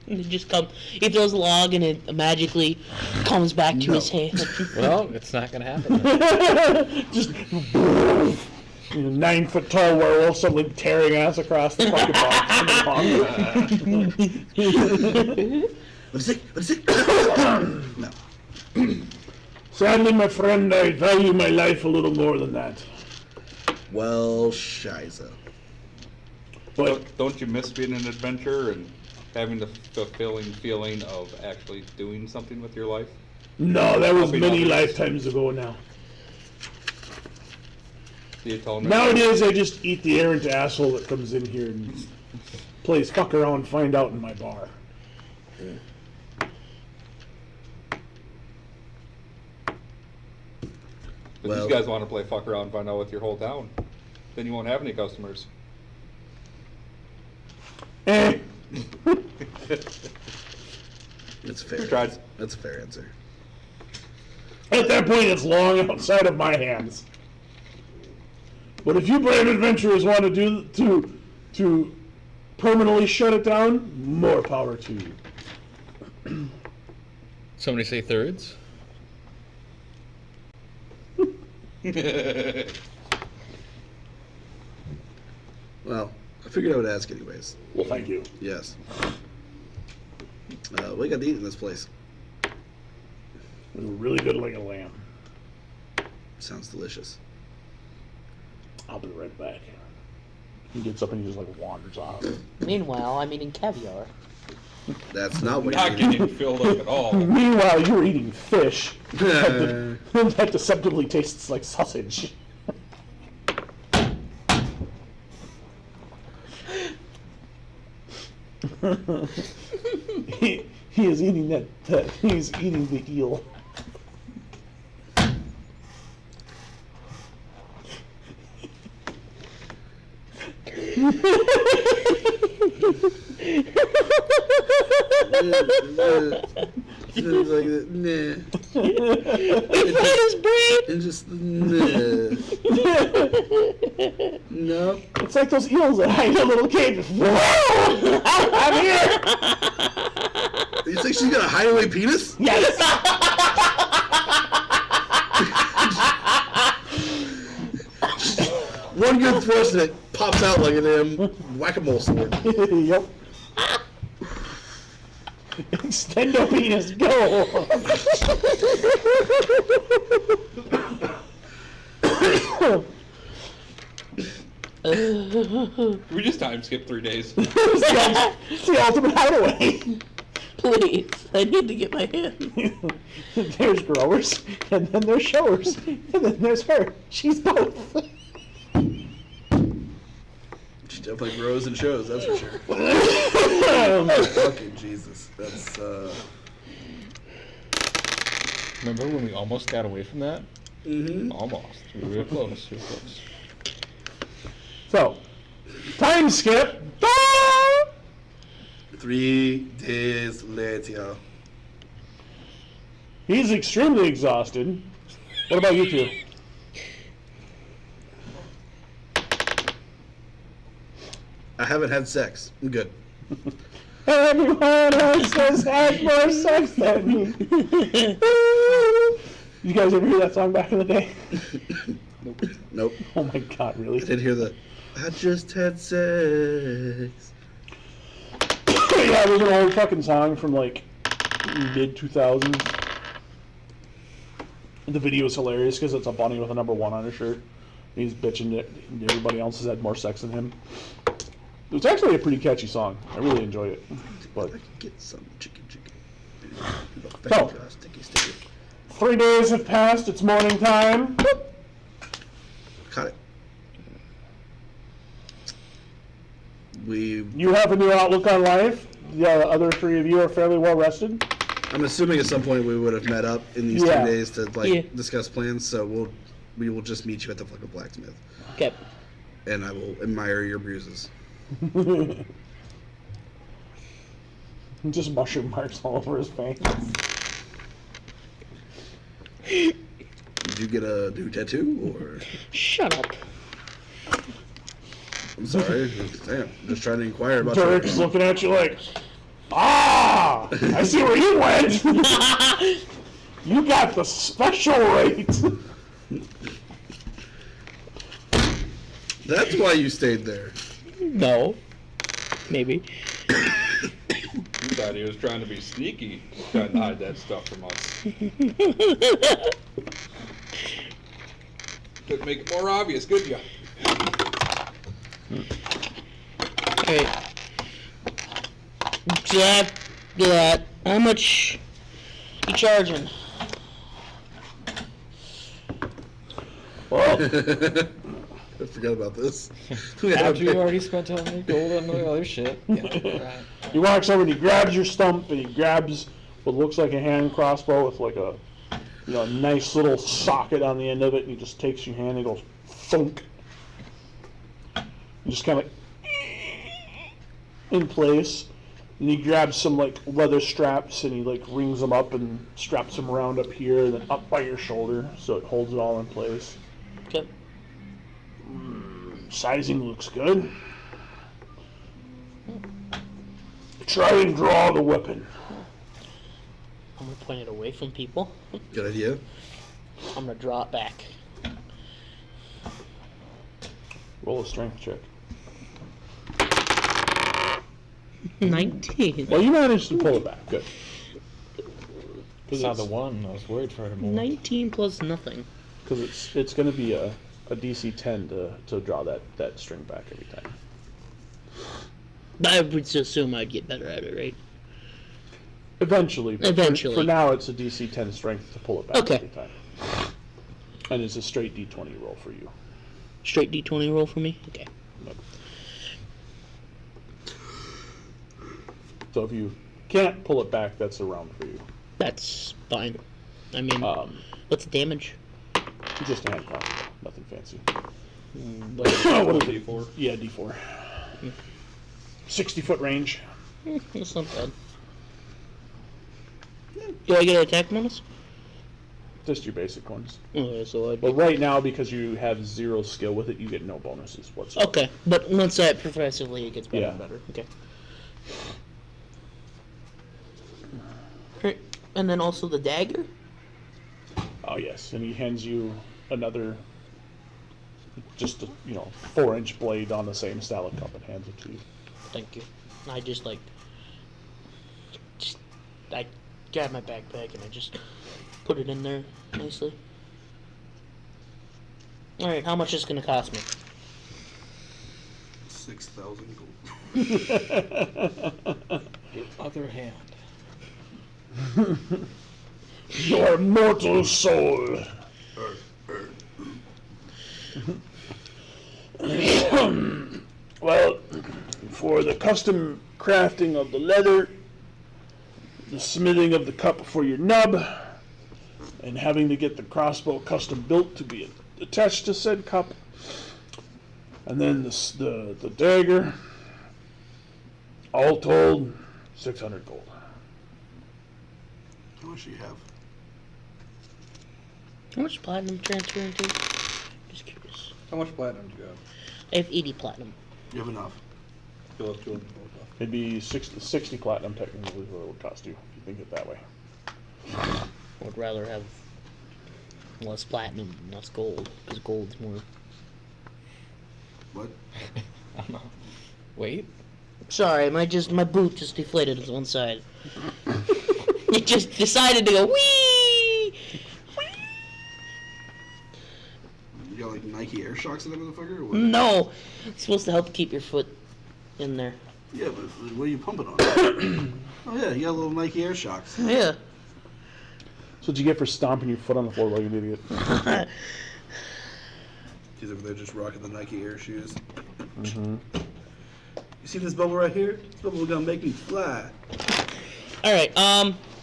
And it just he throws a log and it magically comes back to his hand. Well, it's not gonna happen. Just 9 foot tall werewolf suddenly tearing ass across the fucking box. What is it? What is it? No. Sadly, my friend, I value my life a little more than that. Well, shiza. But Don't you miss being an adventurer and having the fulfilling feeling of actually doing something with your life? no, that was Helping many others. lifetimes ago now. The atonement. Nowadays, I just eat the errant asshole that comes in here and plays fuck around, find out in my bar. If Well- these guys want to play fuck around and find out with your whole town, then you won't have any customers. Eh. That's fair. Who tried? That's a fair answer. At that point, it's long outside of my hands. But if you brave adventurers want to to permanently shut it down, more power to you. Somebody say thirds? Well, I figured I would ask anyways. Well, thank you. Yes. What do you got to eat in this place? It was really good like a lamb. Sounds delicious. I'll be right back. He gets up and he just like wanders off. Meanwhile, I'm eating caviar. That's not what Not you're getting filled up at all. Meanwhile, you're eating fish eating. that deceptively tastes like sausage. he is eating that he's eating the eel. His brain. And just no. It's like those eels that hide in a little cage. Whoa! I'm here. You think she's got a hideaway penis? Yes. One good thrust and it pops out like a damn whack-a-mole sword. Yep. Extendo penis, go! We just time skip 3 days. It's the ultimate hideaway. Please, I need to get my hand. There's growers, and then there's showers, and then there's her. She's both. She definitely grows and shows, that's for sure. Fucking Jesus. That's, Remember when we almost got away from that? mm-hmm. Almost. We were close. We were close. So, time skip. 3 days later. He's extremely exhausted. What about you two? I haven't had sex. I'm good. Everyone else has had more sex than me. You guys ever hear that song back in the day? Nope. Oh my god, really? I did hear the, I just had sex. Yeah, there's an old fucking song from like mid 2000s. The video is hilarious because it's a bunny with a number 1 on her shirt. He's bitching that everybody else has had more sex than him. It's actually a pretty catchy song. I really enjoy it. But I can get some chicken. So. Sticky. 3 days have passed. It's morning time. Cut it. We. You have a new outlook on life. The other 3 of you are fairly well rested. I'm assuming at some point we would have met up in these Yeah. 2 days to like Yeah. discuss plans. So we will just meet you at the fucking blacksmith, Okay. and I will admire your bruises. Just mushroom marks all over his face. Did you get a new tattoo, or? Shut up. I'm sorry. Damn, I'm just trying to inquire about Derek's your. looking at you like, Ah! I see where you went! You got the special rate! That's why you stayed there. No. Maybe. You thought he was trying to be sneaky, trying to hide that stuff from us. Could make it more obvious, could you? Alright. So that, how much you charging? Well, I forgot about this. After you already spent all your gold on the other shit. Yeah, right. he walks over and he grabs your stump and he grabs what looks like a hand crossbow with like a nice little socket on the end of it, and he just takes your hand and goes thunk. And just kind of in place. And he grabs some like leather straps and he like rings them up and straps them around up here and then up by your shoulder so it holds it all in place. Okay. Sizing looks good. Try and draw the weapon. I'm gonna point it away from people. Good idea. I'm gonna draw it back. Roll a strength check. 19. Well, you managed to pull it back. Good. Saw the one. I was worried for a moment. 19 plus nothing. Because it's going to be a DC 10 to draw that string back every time. I would assume I'd get better at it, right? Eventually. But Eventually. For now, it's a DC 10 strength to pull it back Okay. every time. And it's a straight D20 roll for you. Straight D20 roll for me? Okay. So if you can't pull it back, that's a round for you. That's fine. I mean, what's the damage? Just a hand crossbow. Nothing fancy. What What is it? D4? Yeah, D4. 60-foot range. That's not bad. Do I get an attack bonus? Just your basic ones. Okay, so I'd But right now, because you have 0 skill with it, you get no bonuses whatsoever. Okay, but once I progressively, it gets better and Yeah. better. Okay. Alright, and then also the dagger? Oh yes, and he hands you another, just a 4-inch blade on the same style of cup and hands it to you. Thank you. I I grab my backpack and I just put it in there nicely. Alright, how much is it gonna cost me? 6,000 gold. Other hand. Your mortal soul. Well, for the custom crafting of the leather, the smithing of the cup for your nub, and having to get the crossbow custom built to be attached to said cup, and then the dagger, all told, 600 gold. How much do you have? How much platinum transfer into? Just curious. How much platinum do you have? I have 80 platinum. You have enough. You'll have 200 gold left. It'd be 60 platinum technically is what it would cost you if you think it that way. I would rather have less platinum and less gold, because gold's more. What? I don't know. Wait. Sorry, my boot just deflated to one side. It just decided to go wee. You got like Nike Air Shocks in that motherfucker? Or what? No, it's supposed to help keep your foot in there. Yeah, but what are you pumping on? Oh yeah, you got little Nike Air Shocks. Yeah. That's what you get for stomping your foot on the floor like an idiot. He's over there just rocking the Nike Air shoes. You see this bubble right here? This bubble is gonna make me fly. All right.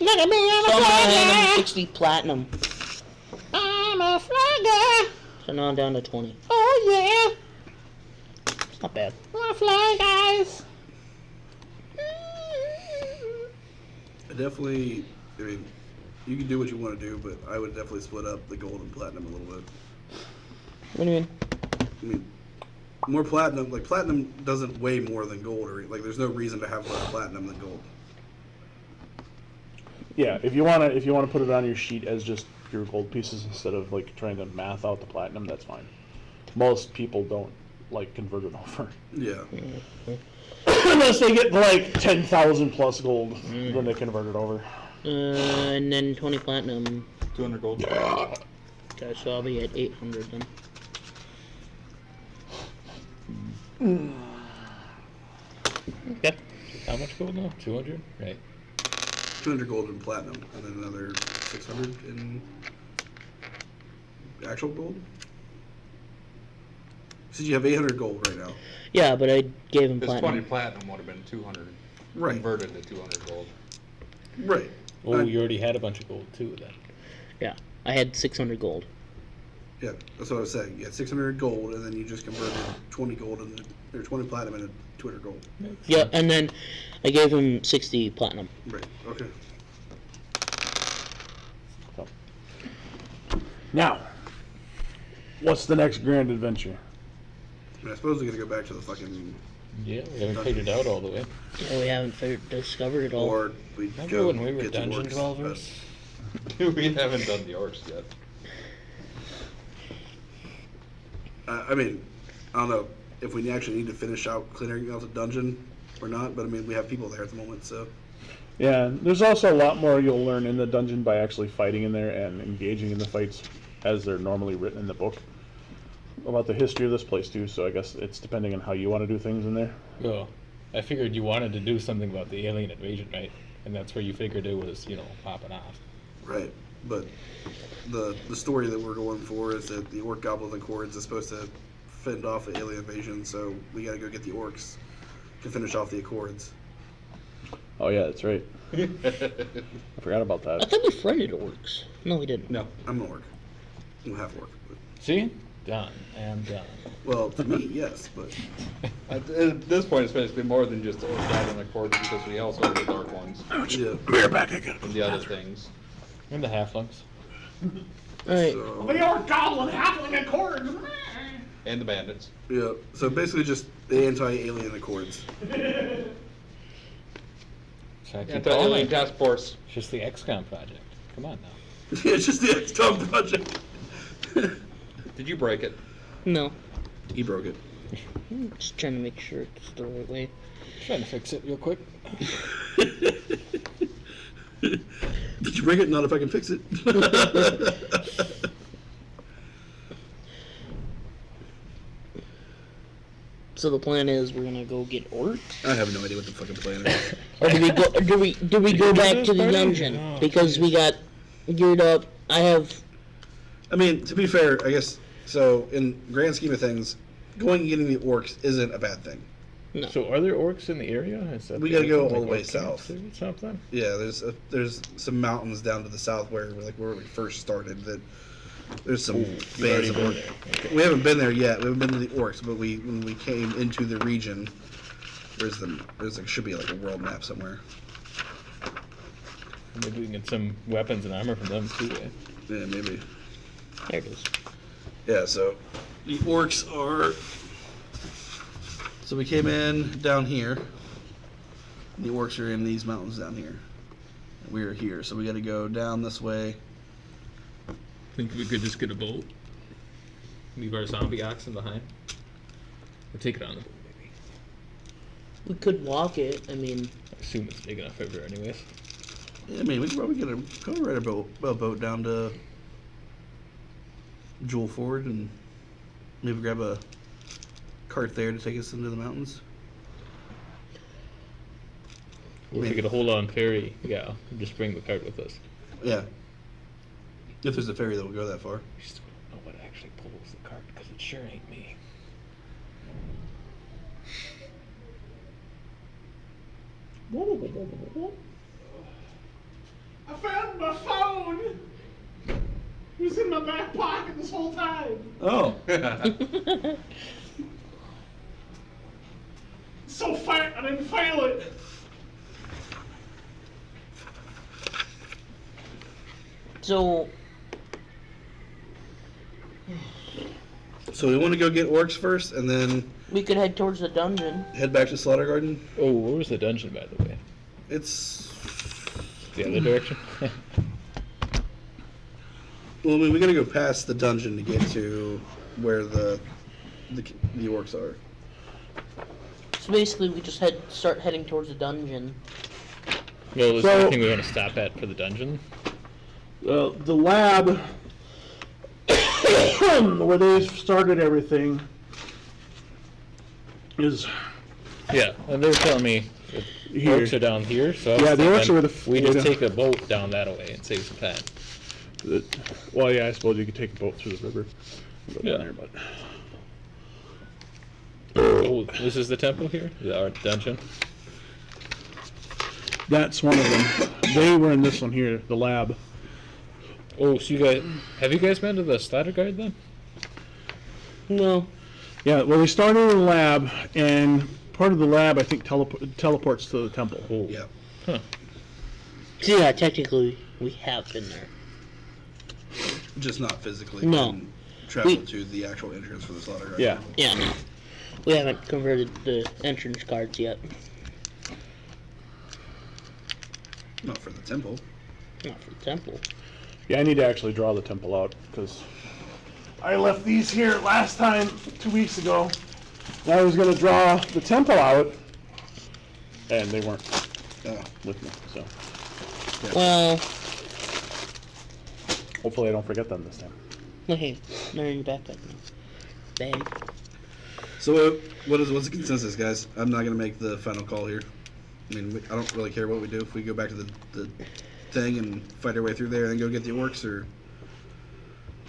Look at me, I'm So a I'm gonna hand him flagger. 60 platinum. I'm a flagger. So now I'm down to 20. Oh yeah, It's not bad. I'm a fly, guys. I definitely, I mean, you can do what you want to do, but I would definitely split up the gold and platinum a little bit. What do you mean? I mean, more platinum, like platinum doesn't weigh more than gold, or like there's no reason to have less platinum than gold. Yeah, if you wanna put it on your sheet as just your gold pieces instead of like trying to math out the platinum, that's fine. Most people don't like convert it over. Yeah. Unless they get like 10,000 plus gold, then they convert it over. And then 20 platinum. 200 gold. Okay, so I'll be at 800 then. Okay. How much gold now? 200? Right. 200 gold in platinum, and then another 600 in actual gold. So you have 800 gold right now. Yeah, but I gave him Because 20 platinum. platinum would have been 200. Right. Converted to 200 gold. Right. Oh, Uh, you already had a bunch of gold too then. Yeah, I had 600 gold. Yeah, that's what I was saying. You had 600 gold, and then you just converted 20 gold into, or 20 platinum into 200 gold. Yeah, and then I gave him 60 platinum. Right. Okay. Now, what's the next grand adventure? I mean, I suppose we got to go back to the fucking, Yeah, we haven't figured it out all the way. Oh, we haven't discovered it all. or we Remember go when we were get to dungeon orcs, dwellers? We haven't done the orcs yet. I mean, I don't know if we actually need to finish out clearing out the dungeon or not, but I mean, we have people there at the moment, so. Yeah, there's also a lot more you'll learn in the dungeon by actually fighting in there and engaging in the fights as they're normally written in the book about the history of this place too. So I guess it's depending on how you want to do things in there. Oh, I figured you wanted to do something about the alien invasion, right? And that's where you figured it was, popping off. Right, but the story that we're going for is that the orc goblins and cords is supposed to fend off the alien invasion, so we gotta go get the orcs to finish off the accords. Oh yeah, that's right. I forgot about I that. thought we friended orcs. No, we didn't. No. I'm an orc. I'm half orc. But, See? Done. And done. well, to me, yes, but At this point, it's basically more than just orc goblin accords because we also have the dark ones yeah. and the other things. And the halflings. Alright. So, orc goblin halfling accord. And the bandits. yeah. So basically, just the anti-alien accords. So I keep Anti-alien calling. task force. It's just the XCOM project. Come on now. It's just the XCOM project. Did you break it? No. He broke it. Just trying to make sure it's the right way. Trying to fix it real quick. Did you break it? Not if I can fix it. So the plan is we're gonna go get orcs? I have no idea what the fucking plan is. Or do we go go back to the party? dungeon? Oh, Because we got geared up. I have I mean, to be fair, I guess, so in grand scheme of things, going and getting the orcs isn't a bad thing. no. So are there orcs in the area? Is that We the gotta go like all the way orc south. camps or something? Yeah, there's some mountains down to the south where we first started that there's some You've bands already of been orcs. there. Okay. We haven't been there yet. We haven't been to the orcs, but when we came into the region, should be like a world map somewhere. Maybe we can get some weapons and armor from them too. Eh? Yeah, maybe. There it is. Yeah, so the orcs are. So we came in down here. The orcs are in these mountains down here. We're here, so we got to go down this way. Think we could just get a boat? Leave our zombie oxen behind? Or take it on them, maybe. We could walk it. I mean, I assume it's big enough river anyways. Yeah, I mean, we could probably ride a boat down to Jewel Ford and maybe grab a cart there to take us into the mountains. Or if we could hold on ferry, yeah, and just bring the cart with us. Yeah. If there's a ferry that will go that far. We just don't know what actually pulls the cart, because it sure ain't me. I found my phone. It was in my back pocket this whole time. Oh. So fat I didn't fail it. so So we want to go get orcs first and then we could head towards the dungeon. head back to Slaughter Garden. Oh, where was the dungeon, by the way? It's The other direction? Well, I mean, we gotta go past the dungeon to get to where the orcs are. So basically, we just start heading towards the dungeon. Well, is So- there anything we want to stop at for the dungeon? The lab where they started everything is Yeah, and they were telling me that Here. orcs are down here, so I was Yeah, the orcs thinking are the we just yeah. take a boat down that way and save some time. well, yeah, I suppose you could take a boat through the river and go down Yeah. there, but Oh, this is the temple here? Our dungeon? that's one of them. They were in this one here, the lab. Oh, so have you guys been to the slaughter guard then? No. Yeah, well, they started in the lab, and part of the lab, I think, teleports to the temple. Oh. Yeah. Huh. So yeah, technically, we have been there. Just not physically. No. And travel We- to the actual entrance for the slaughter guard. Yeah. Yeah, no. We haven't converted the entrance cards yet. Not for the temple. Not for the temple. Yeah, I need to actually draw the temple out, because I left these here last time, 2 weeks ago. And I was going to draw the temple out, and they weren't with me, so Well, hopefully I don't forget them this time. okay, they're in your backpack now. Bang. So what's the consensus, guys? I'm not gonna make the final call here. I mean, I don't really care what we do. If we go back to the thing and fight our way through there and then go get the orcs, or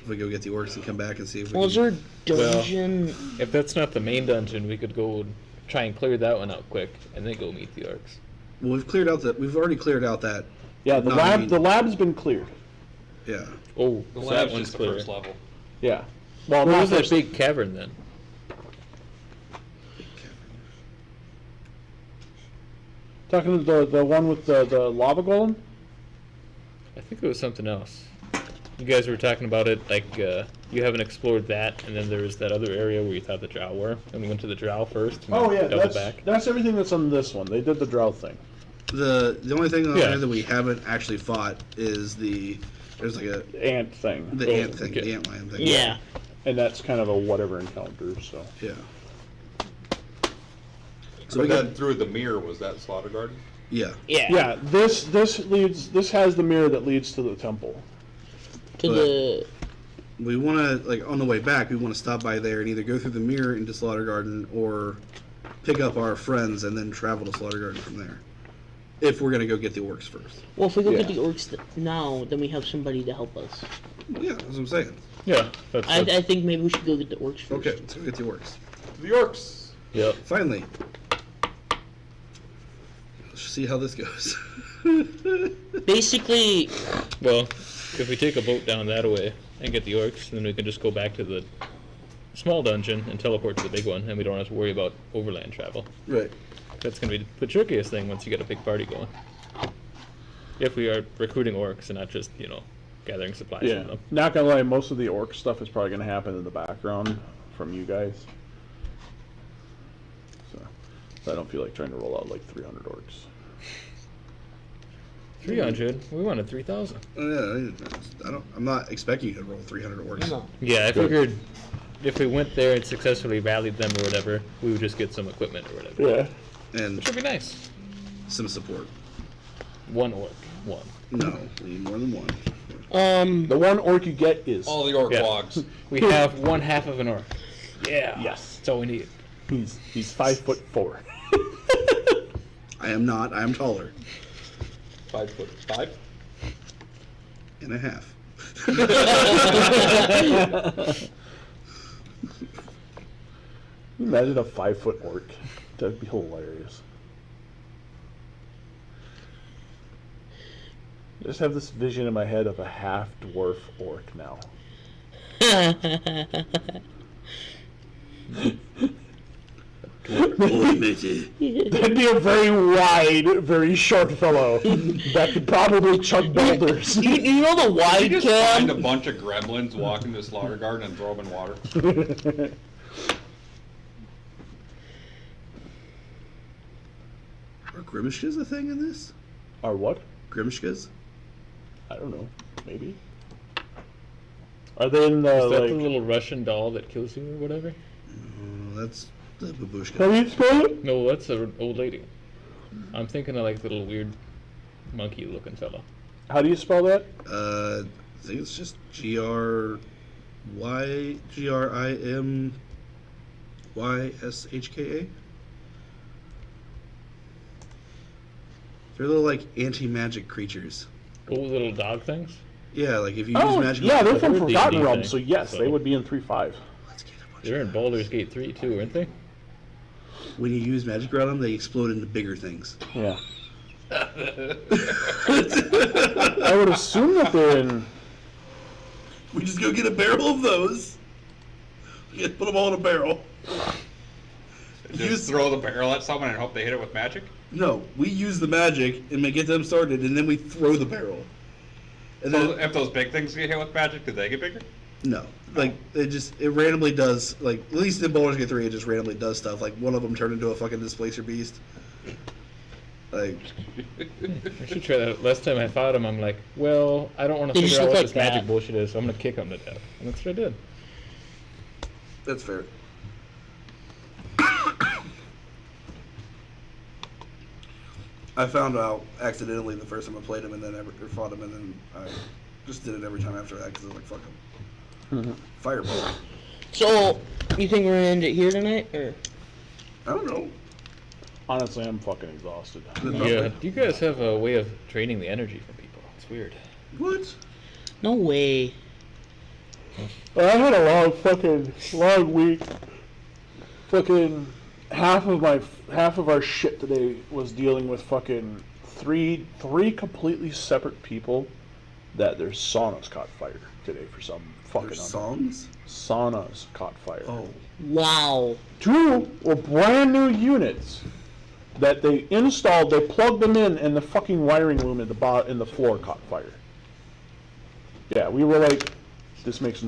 if we go get the orcs and come back and see if we Well, is can... there a dungeon? If that's not the main dungeon, we could go and try and clear that one out quick, and then go meet the orcs. Well, we've already cleared out that. Yeah, the No, lab I mean- the lab's been cleared. Yeah. Oh, The so lab's that one's just the clear. first level. Yeah. Well, What not was that first- big cavern then? Talking to the one with the lava golem? I think it was something else. You guys were talking about it, like, you haven't explored that, and then there was that other area where you thought the drow were, and we went to the drow first, and Oh then yeah, doubled back. that's everything that's on this one. They did the drow thing. The only thing on Yeah. there that we haven't actually fought is there's like a Ant thing. the Oh, ant thing, okay. the ant lion thing. Yeah. And that's kind of a whatever encounter, so. Yeah. So we got through the mirror. Was that slaughter garden? Yeah. Yeah. Yeah, this has the mirror that leads to the temple. To But- the. We want to, like, on the way back, we want to stop by there and either go through the mirror into Slaughter Garden or pick up our friends and then travel to Slaughter Garden from there. If we're going to go get the orcs first. Well, if we go Yeah. get the orcs now, then we have somebody to help us. Yeah, that's what I'm saying. Yeah, that's I think maybe we should go get the orcs first. Okay, let's go get the orcs. The orcs. Yep. Finally. Let's see how this goes. Basically, Well, if we take a boat down that way and get the orcs, then we can just go back to the small dungeon and teleport to the big one, and we don't have to worry about overland travel. Right. That's going to be the trickiest thing once you get a big party going. If we are recruiting orcs and not just, gathering supplies Yeah. from them. Not gonna lie, most of the orc stuff is probably gonna happen in the background from you guys. So I don't feel like trying to roll out like 300 orcs. 300? We wanted 3,000. I'm not expecting you to roll 300 orcs. no. Yeah, I Good. figured if we went there and successfully rallied them or whatever, we would just get some equipment or whatever. Yeah. And Which would be nice. some support. One orc. One. No, we need more than one. The one orc you get is All the orc Yeah. logs. We have one half of an orc. Yeah. Yes. That's all we need. he's 5'4". I am not. I am taller. 5'5". And a half. Imagine a 5-foot orc. That'd be hilarious. I just have this vision in my head of a half dwarf orc now. Boy, matey. That'd be a very wide, very short fellow that could probably chug boulders. You know the You wide just find a cam? bunch of gremlins walking to the slaughter garden and throw them in water. Are grimaces a thing in this? Are what? Grimshkas? I don't know. Maybe. Are they in the Is that like? the little Russian doll that kills you or whatever? That's the babushka. How do you spell it? No, that's an old lady. I'm thinking of like the little weird monkey-looking fella. How do you spell that? I think it's just GRIMYSHKA. They're little like anti-magic creatures. Oh, little dog things. Yeah, like if you use Oh, magic. yeah, they're from They're Forgotten D&D Realms, so thing, yes, so- they would be in 3.5. Let's get a bunch They're of in Baldur's Gate 3 too, aren't they? When you use magic around them, they explode into bigger things. Yeah. I would assume that they're in. We just go get a barrel of those. We put them all in a barrel. Just throw the barrel at someone and hope they hit it with magic? No, we use the magic and get them started, and then we throw the barrel. And So then if those big things get hit with magic, do they get bigger? no, like it randomly does. Like at least in Baldur's Gate 3, it just randomly does stuff. Like one of them turned into a fucking displacer beast. Like I should try that. Last time I fought him, I'm like, well, I don't want to They figure just out look what like this magic that. bullshit is, so I'm gonna kick him to death. And that's what I did. that's fair. I found out accidentally the first time I played him, and then fought him, and then I just did it every time after that because I was like, "Fuck him." Fireball. So, you think we're gonna end it here tonight, or? I don't know. Honestly, I'm fucking exhausted. Yeah. Do you guys have a way of draining the energy from people? It's weird. What? No way. I had a long week. Fucking half of our shit today was dealing with fucking three completely separate people that their saunas caught fire today for some fucking There's songs? saunas caught fire. Oh. Wow. 2 were brand new units that they installed. They plugged them in, and the fucking wiring loom in the floor caught fire. Yeah, we were like, this makes